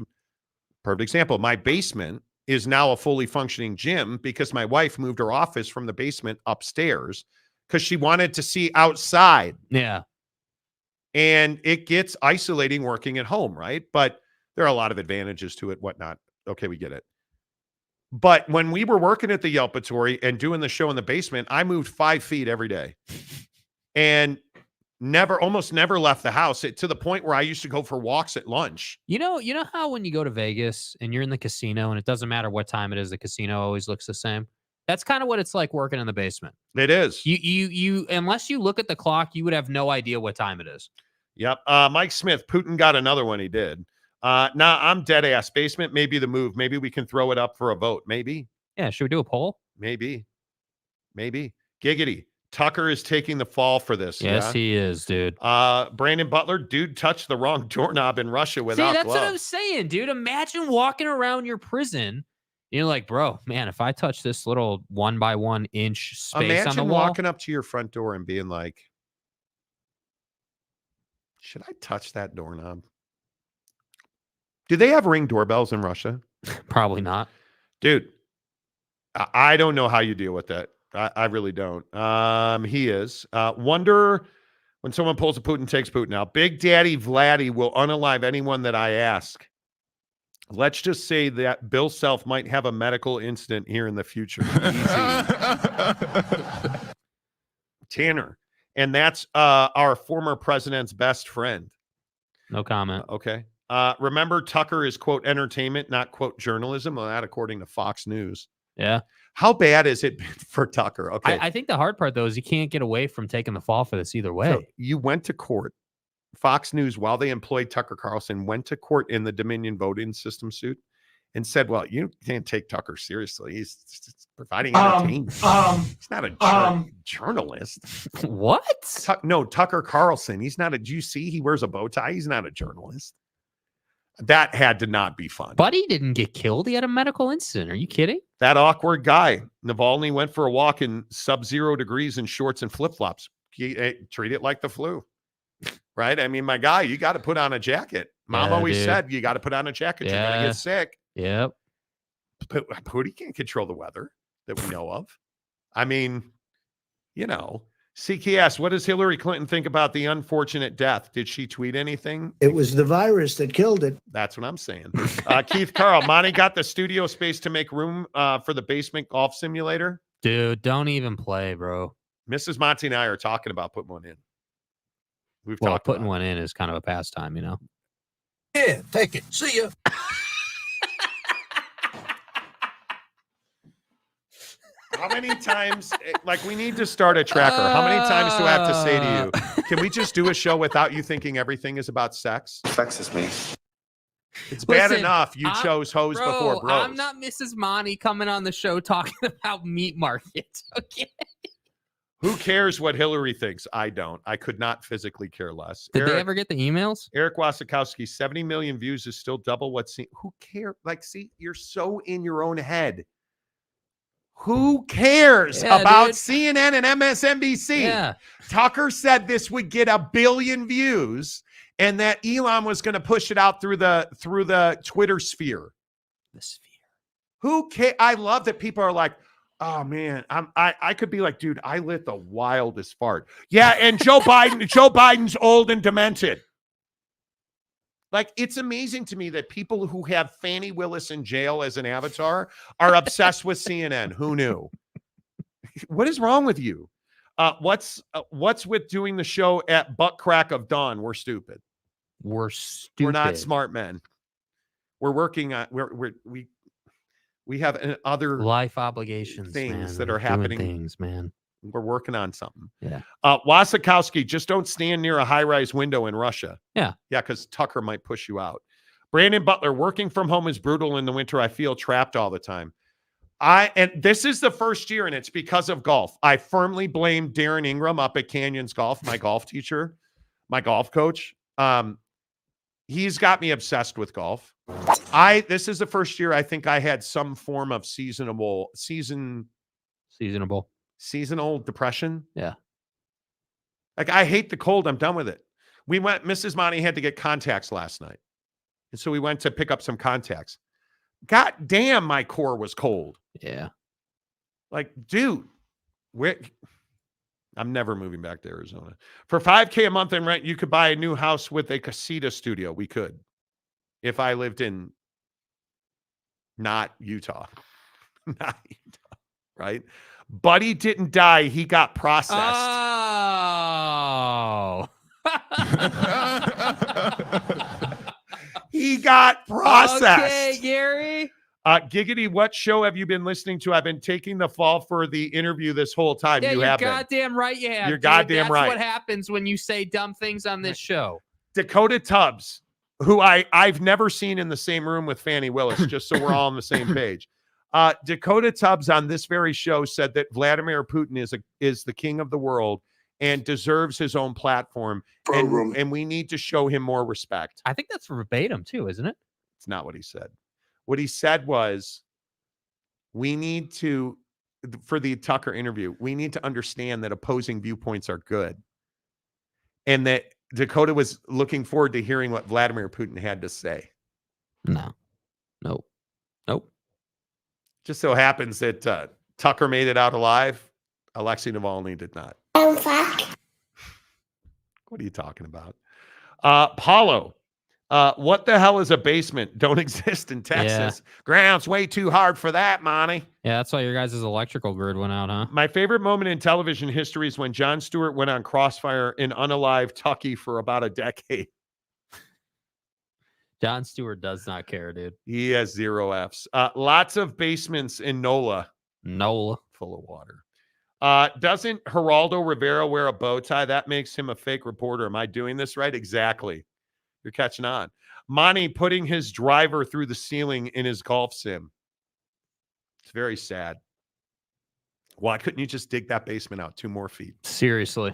Perfect example. My basement is now a fully functioning gym because my wife moved her office from the basement upstairs because she wanted to see outside. Yeah. And it gets isolating working at home, right? But there are a lot of advantages to it, whatnot. Okay, we get it. But when we were working at the Yelpatory and doing the show in the basement, I moved 5 feet every day and almost never left the house to the point where I used to go for walks at lunch. You know how when you go to Vegas and you're in the casino and it doesn't matter what time it is, the casino always looks the same. That's kind of what it's like working in the basement. It is. You unless you look at the clock, you would have no idea what time it is. Yep. Mike Smith, Putin got another one. He did. Nah, I'm dead ass. Basement may be the move. Maybe we can throw it up for a vote. Maybe. Yeah. Should we do a poll? Maybe. Giggity. Tucker is taking the fall for this. Yes, he is, dude. Brandon Butler, dude touched the wrong doorknob in Russia without gloves. gloves. What I'm saying, dude. Imagine walking around your prison You're like, bro, man, if I touch this little 1 by 1 inch space on the wall, walking up to your front door and being like, should I touch that doorknob? Do they have Ring doorbells in Russia? probably not. Dude, I don't know how you deal with that. I really don't. He is. Wonder when someone pulls a Putin, takes Putin out. Big Daddy Vladdy will unalive anyone that I ask. Let's just say that Bill Self might have a medical incident here in the future. Easy. Tanner. And that's our former president's best friend. No comment. Okay. Remember, Tucker is, quote, entertainment, not, quote, journalism. Well, that according to Fox News. Yeah. How bad has it been for Tucker? Okay. I think the hard part, though, is you can't get away from taking the fall for this either way. So you went to court. Fox News, while they employed Tucker Carlson, went to court in the Dominion voting system suit and said, well, you can't take Tucker seriously. He's providing entertainment. He's not a journalist. What? No, Tucker Carlson. He's not a, do you see he wears a bow tie? He's not a journalist. That had to not be fun. Buddy didn't get killed. He had a medical incident. Are you kidding? That awkward guy. Navalny went for a walk in sub-0 degrees in shorts and flip-flops. Treat it like the flu. Right? I mean, my guy, you got to put on a jacket. Mom always said you got to put on a jacket. You're going to get sick. Yep. Pootie can't control the weather that we know of. I mean, you know, CKS, what does Hillary Clinton think about the unfortunate death? Did she tweet anything? It was the virus that killed it. That's what I'm saying. Keith Carl, Monty got the studio space to make room for the basement golf simulator. Dude, don't even play, bro. Mrs. Monty and I are talking about putting one in. We've Well, talked putting about one in is kind of a pastime, you know? Yeah, take it. See ya. How many times, like, we need to start a tracker. How many times do I have to say to you, can we just do a show without you thinking everything is about sex? Vexes me. It's bad Listen, enough you chose hoes before bros. I'm not Mrs. Monty coming on the show talking about meat markets, okay? Who cares what Hillary thinks? I don't. I could not physically care less. Did they ever get the emails? Eric Wasikowski, 70 million views is still double what's seen. Who cares? Like, see, you're so in your own head. Who cares about CNN and MSNBC? Yeah. Tucker said this would get 1 billion views and that Elon was going to push it out through the Twitter sphere. The sphere. Who cares? I love that people are like, oh man, I could be like, dude, I lit the wildest fart. Yeah, and Joe Biden's old and demented. Like, it's amazing to me that people who have Fannie Willis in jail as an avatar are obsessed with CNN. Who knew? What is wrong with you? What's with doing the show at butt crack of dawn? We're stupid. We're stupid. We're not smart men. We're working on we have other life obligations, things man. that are We're doing happening. things, man. We're working on something. Yeah. Wasikowski, just don't stand near a high-rise window in Russia. Yeah. Yeah, because Tucker might push you out. Brandon Butler, working from home is brutal in the winter. I feel trapped all the time. And this is the first year, and it's because of golf. I firmly blame Darren Ingram up at Canyons Golf, my golf teacher, my golf coach. He's got me obsessed with golf. This is the first year I think I had some form of seasonal depression. Yeah. Like, I hate the cold. I'm done with it. Mrs. Monty had to get contacts last night. And so we went to pick up some contacts. God damn, my core was cold. Yeah. Like, dude, I'm never moving back to Arizona. For $5,000 a month in rent, you could buy a new house with a casita studio. We could. If I lived in not Utah. Not Utah, right? Buddy didn't die. He got processed. Oh. He got processed. Okay, Gary. Giggity, what show have you been listening to? I've been taking the fall for the interview this whole time. Yeah, you you're have goddamn right. You have. You're goddamn right. That's what happens when you say dumb things on this show. Dakota Tubbs, who I've never seen in the same room with Fannie Willis, just so we're all on the same page. Dakota Tubbs on this very show said that Vladimir Putin is the king of the world and deserves his own platform. And we need to show him more respect. I think that's verbatim too, isn't it? It's not what he said. What he said was we need to, for the Tucker interview, we need to understand that opposing viewpoints are good. And that Dakota was looking forward to hearing what Vladimir Putin had to say. No. Nope. Just so happens that Tucker made it out alive. Alexei Navalny did not. What are you talking about? Paulo, what the hell is a basement? Don't exist in Texas. Yeah. Ground's way too hard for that, Monty. Yeah, that's why your guys' electrical grid went out, huh? My favorite moment in television history is when Jon Stewart went on Crossfire in Unalive Tucky for about a decade. Jon Stewart does not care, dude. He has 0 Fs. Lots of basements in NOLA. NOLA. Full of water. Doesn't Geraldo Rivera wear a bow tie? That makes him a fake reporter. Am I doing this right? Exactly. You're catching on. Monty putting his driver through the ceiling in his golf sim. It's very sad. Why couldn't you just dig that basement out 2 more feet? Seriously.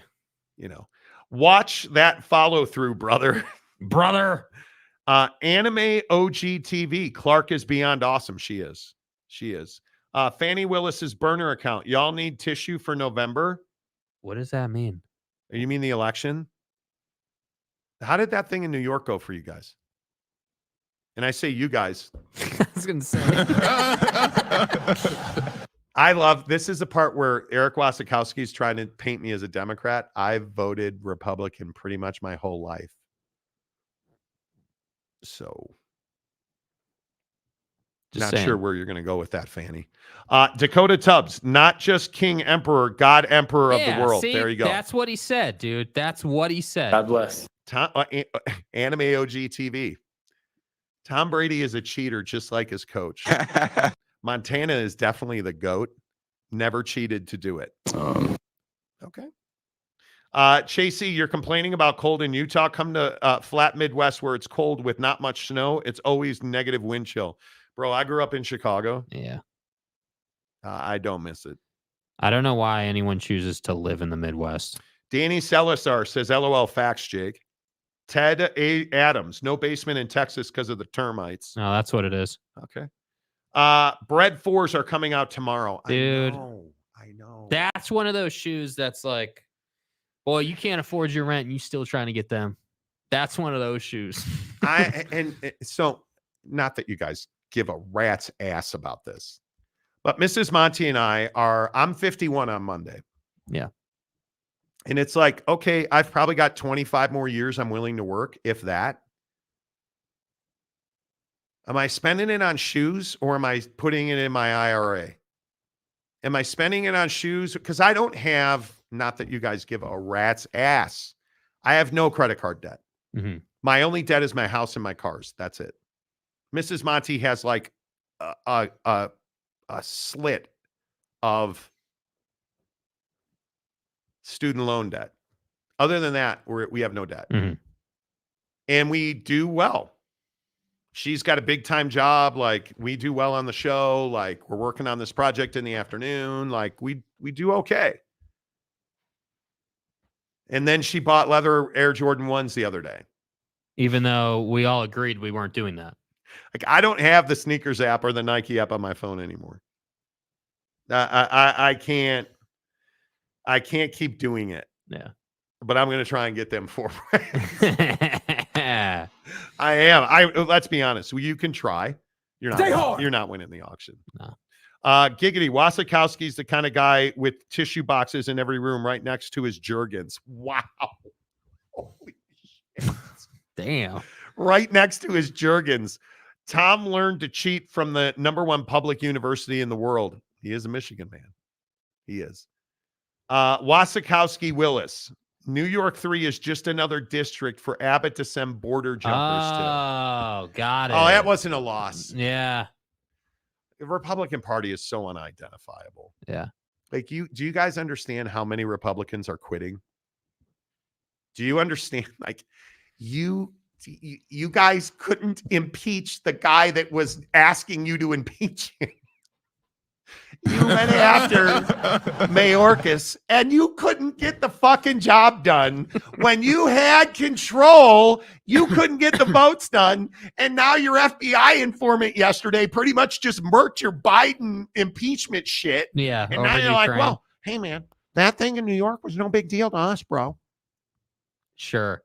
Watch that follow through, brother. Brother. Anime OG TV. Clark is beyond awesome. She is. Fannie Willis's burner account. Y'all need tissue for November. What does that mean? You mean the election? How did that thing in New York go for you guys? And I say you guys. I was going to say. I love, this is the part where Eric Wasikowski is trying to paint me as a Democrat. I've voted Republican pretty much my whole life. So, just not sure where you're going to go with that, Fanny. Dakota Tubbs, not just King Emperor, God Emperor of the world. See, there you go. That's what he said, dude. That's what he said. God bless. Anime OG TV. Tom Brady is a cheater, just like his coach. Montana is definitely the GOAT. Never cheated to do it. Okay. Chasey, you're complaining about cold in Utah. Come to flat Midwest where it's cold with not much snow. It's always negative wind chill. Bro, I grew up in Chicago. Yeah. I don't miss it. I don't know why anyone chooses to live in the Midwest. Danny Celisar says, LOL facts, Jake. Ted A. Adams, no basement in Texas because of the termites. No, that's what it is. Okay. Bread 4s are coming out tomorrow. Dude. I know. That's one of those shoes that's like, boy, you can't afford your rent and you still trying to get them. That's one of those shoes. So not that you guys give a rat's ass about this, but Mrs. Monty and I'm 51 on Monday. Yeah. And it's like, okay, I've probably got 25 more years I'm willing to work, if that. Am I spending it on shoes or am I putting it in my IRA? Am I spending it on shoes? Because I don't have, not that you guys give a rat's ass, I have no credit card debt. Mm-hmm. My only debt is my house and my cars. That's it. Mrs. Monty has like a slit of student loan debt. Other than that, we have no debt. Mm-hmm. And we do well. She's got a big time job. Like, we do well on the show. Like, we're working on this project in the afternoon. Like, we do okay. And then she bought leather Air Jordan 1s the other day. Even though we all agreed we weren't doing that. Like, I don't have the sneakers app or the Nike app on my phone anymore. I can't keep doing it. Yeah. But I'm going to try and get them for I am. Let's be honest. You can try. You're not winning the auction. No. Giggity, Wasikowski's the kind of guy with tissue boxes in every room right next to his Jergens. Wow. Holy shit. Damn. Right next to his Jergens. Tom learned to cheat from the #1 public university in the world. He is a Michigan man. He is. Wasikowski Willis. New York 3 is just another district for Abbott to send border jumpers to. Oh, got it. Oh, that wasn't a loss. Yeah. The Republican Party is so unidentifiable. Yeah. Like, do you guys understand how many Republicans are quitting? Do you understand? Like, you guys couldn't impeach the guy that was asking you to impeach him. You went after Mayorkas, and you couldn't get the fucking job done. When you had control, you couldn't get the votes done. And now your FBI informant yesterday pretty much just murked your Biden impeachment shit. Yeah. And over now you're Ukraine. like, well, hey, man, that thing in New York was no big deal to us, bro. Sure.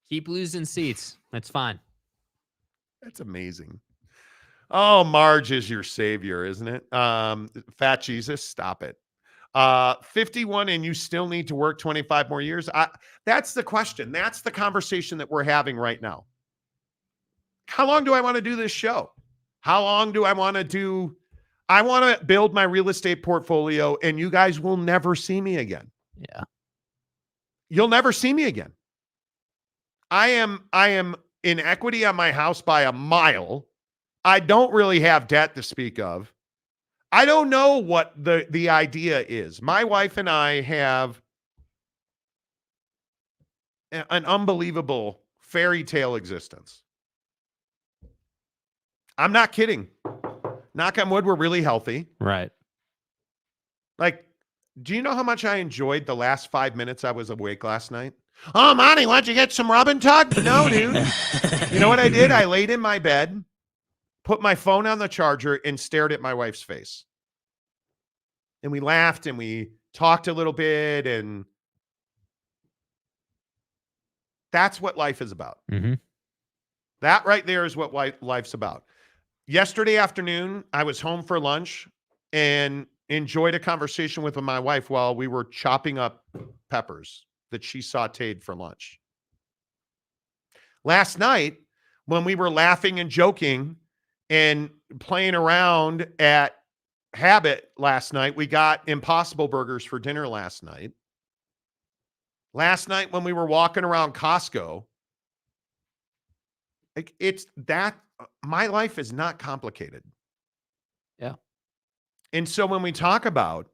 Keep losing seats. That's fine. That's amazing. Oh, Marge is your savior, isn't it? Fat Jesus, stop it. 51 and you still need to work 25 more years. That's the question. That's the conversation that we're having right now. How long do I want to do this show? How long do I want to do? I want to build my real estate portfolio, and you guys will never see me again. Yeah. You'll never see me again. I am in equity on my house by a mile. I don't really have debt to speak of. I don't know what the idea is. My wife and I have an unbelievable fairy tale existence. I'm not kidding. Knock on wood, we're really healthy. Right. Like, do you know how much I enjoyed the last 5 minutes I was awake last night? Oh, Monty, why don't you get some rub and tug? No, dude. You know what I did? I laid in my bed, put my phone on the charger, and stared at my wife's face. And we laughed and we talked a little bit, and that's what life is about. Mm-hmm. That right there is what life's about. Yesterday afternoon, I was home for lunch and enjoyed a conversation with my wife while we were chopping up peppers that she sauteed for lunch. Last night, when we were laughing and joking and playing around at Habit last night, we got Impossible Burgers for dinner last night. Last night, when we were walking around Costco, it's that my life is not complicated. Yeah. And so when we talk about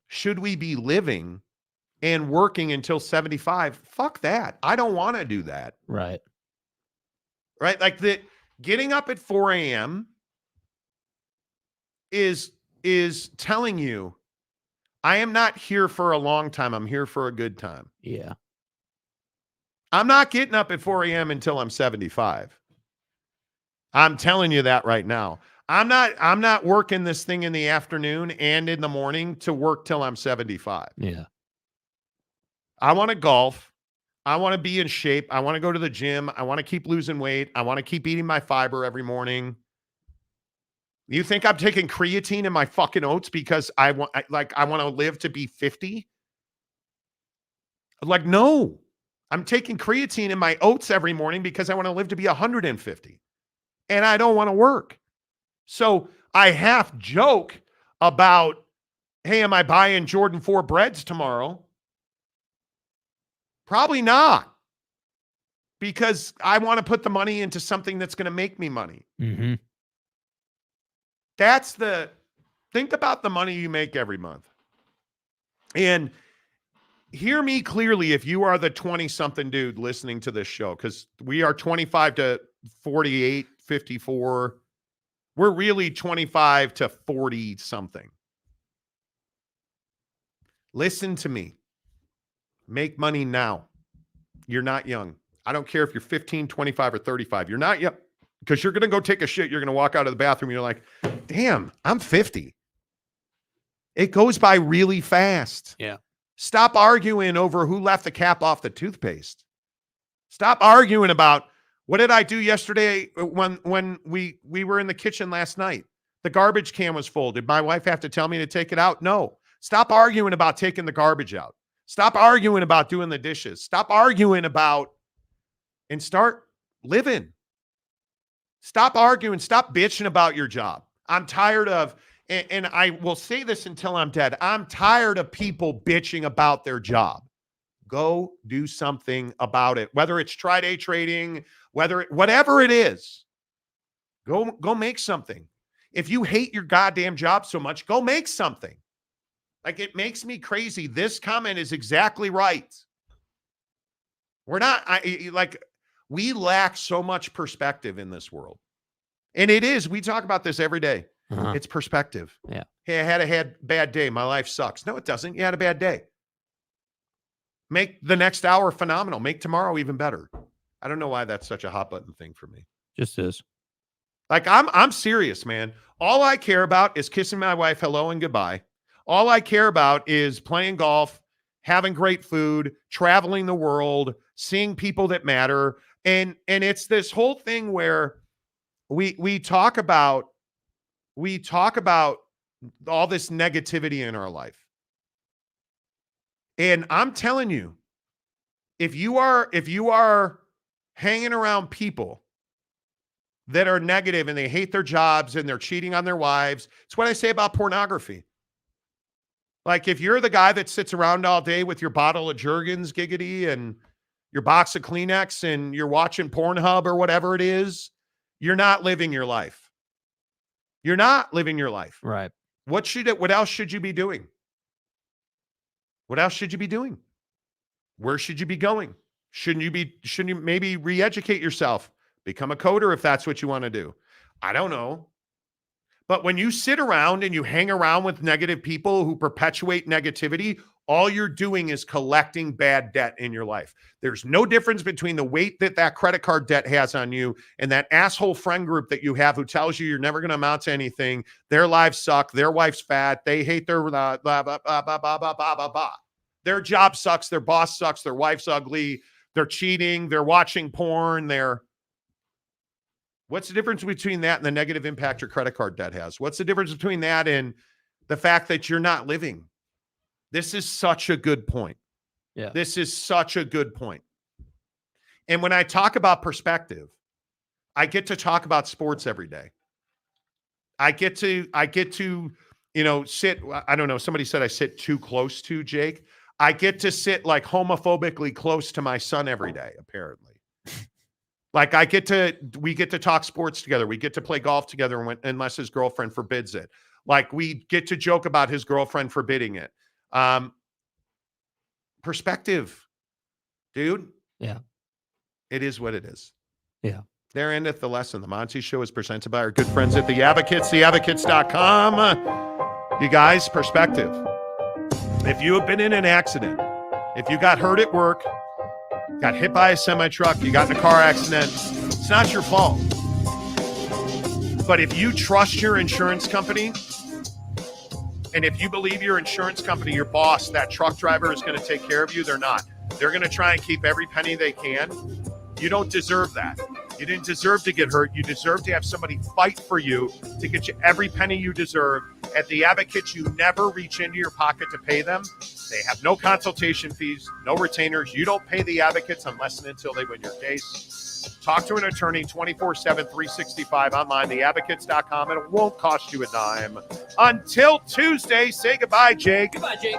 should we be living and working until 75, fuck that. I don't want to do that. Right. Right? Like getting up at 4 a.m. is telling you I am not here for a long time. I'm here for a good time. Yeah. I'm not getting up at 4 a.m. until I'm 75. I'm telling you that right now. I'm not working this thing in the afternoon and in the morning to work till I'm 75. Yeah. I want to golf. I want to be in shape. I want to go to the gym. I want to keep losing weight. I want to keep eating my fiber every morning. You think I'm taking creatine in my fucking oats because I want to live to be 50? Like, no. I'm taking creatine in my oats every morning because I want to live to be 150. And I don't want to work. So I half joke about, hey, am I buying Jordan 4 breads tomorrow? Probably not. Because I want to put the money into something that's going to make me money. Mm-hmm. Think about the money you make every month. And hear me clearly if you are the 20-something dude listening to this show, because we are 25 to 48, 54. We're really 25 to 40-something. Listen to me. Make money now. You're not young. I don't care if you're 15, 25, or 35. You're not young. Because you're going to go take a shit. You're going to walk out of the bathroom. And you're like, damn, I'm 50. It goes by really fast. Yeah. Stop arguing over who left the cap off the toothpaste. Stop arguing about what did I do yesterday when we were in the kitchen last night. The garbage can was full. Did my wife have to tell me to take it out? No. Stop arguing about taking the garbage out. Stop arguing about doing the dishes. Stop arguing about and start living. Stop arguing. Stop bitching about your job. I'm tired of, and I will say this until I'm dead, I'm tired of people bitching about their job. Go do something about it. Whether it's day trading, whatever it is, go make something. If you hate your goddamn job so much, go make something. Like, it makes me crazy. This comment is exactly right. We lack so much perspective in this world. And it is, we talk about this every day. It's perspective. Yeah. Hey, I had a bad day. My life sucks. No, it doesn't. You had a bad day. Make the next hour phenomenal. Make tomorrow even better. I don't know why that's such a hot button thing for me. Just is. Like, I'm serious, man. All I care about is kissing my wife hello and goodbye. All I care about is playing golf, having great food, traveling the world, seeing people that matter. And it's this whole thing where we talk about all this negativity in our life. And I'm telling you, if you are hanging around people that are negative and they hate their jobs and they're cheating on their wives, it's what I say about pornography. Like, if you're the guy that sits around all day with your bottle of Jergens, giggity, and your box of Kleenex and you're watching Pornhub or whatever it is, you're not living your life. You're not living your life. Right. What else should you be doing? What else should you be doing? Where should you be going? Shouldn't you maybe re-educate yourself? Become a coder if that's what you want to do. I don't know. But when you sit around and you hang around with negative people who perpetuate negativity, all you're doing is collecting bad debt in your life. There's no difference between the weight that credit card debt has on you and that asshole friend group that you have who tells you you're never going to amount to anything. Their lives suck. Their wife's fat. They hate their blah, blah, blah, blah, blah, blah, blah, blah, blah. Their job sucks. Their boss sucks. Their wife's ugly. They're cheating. They're watching porn. What's the difference between that and the negative impact your credit card debt has? What's the difference between that and the fact that you're not living? This is such a good point. Yeah. This is such a good point. And when I talk about perspective, I get to talk about sports every day. I get to, sit, I don't know, somebody said I sit too close to Jake. I get to sit like homophobically close to my son every day, apparently. Like, we get to talk sports together. We get to play golf together unless his girlfriend forbids it. Like, we get to joke about his girlfriend forbidding it. Perspective, dude. Yeah. It is what it is. Yeah. There endeth the lesson. The Monty Show is presented by our good friends at The Advocates, theadvocates.com. You guys, perspective. If you have been in an accident, if you got hurt at work, got hit by a semi-truck, you got in a car accident, it's not your fault. But if you trust your insurance company, and if you believe your insurance company, your boss, that truck driver is going to take care of you, they're not. They're going to try and keep every penny they can. You don't deserve that. You didn't deserve to get hurt. You deserve to have somebody fight for you to get you every penny you deserve. At The Advocates, you never reach into your pocket to pay them. They have no consultation fees, no retainers. You don't pay The Advocates unless and until they win your case. Talk to an attorney 24/7, 365 online, theadvocates.com, and it won't cost you a dime. Until Tuesday, say goodbye, Jake. Goodbye, Jake.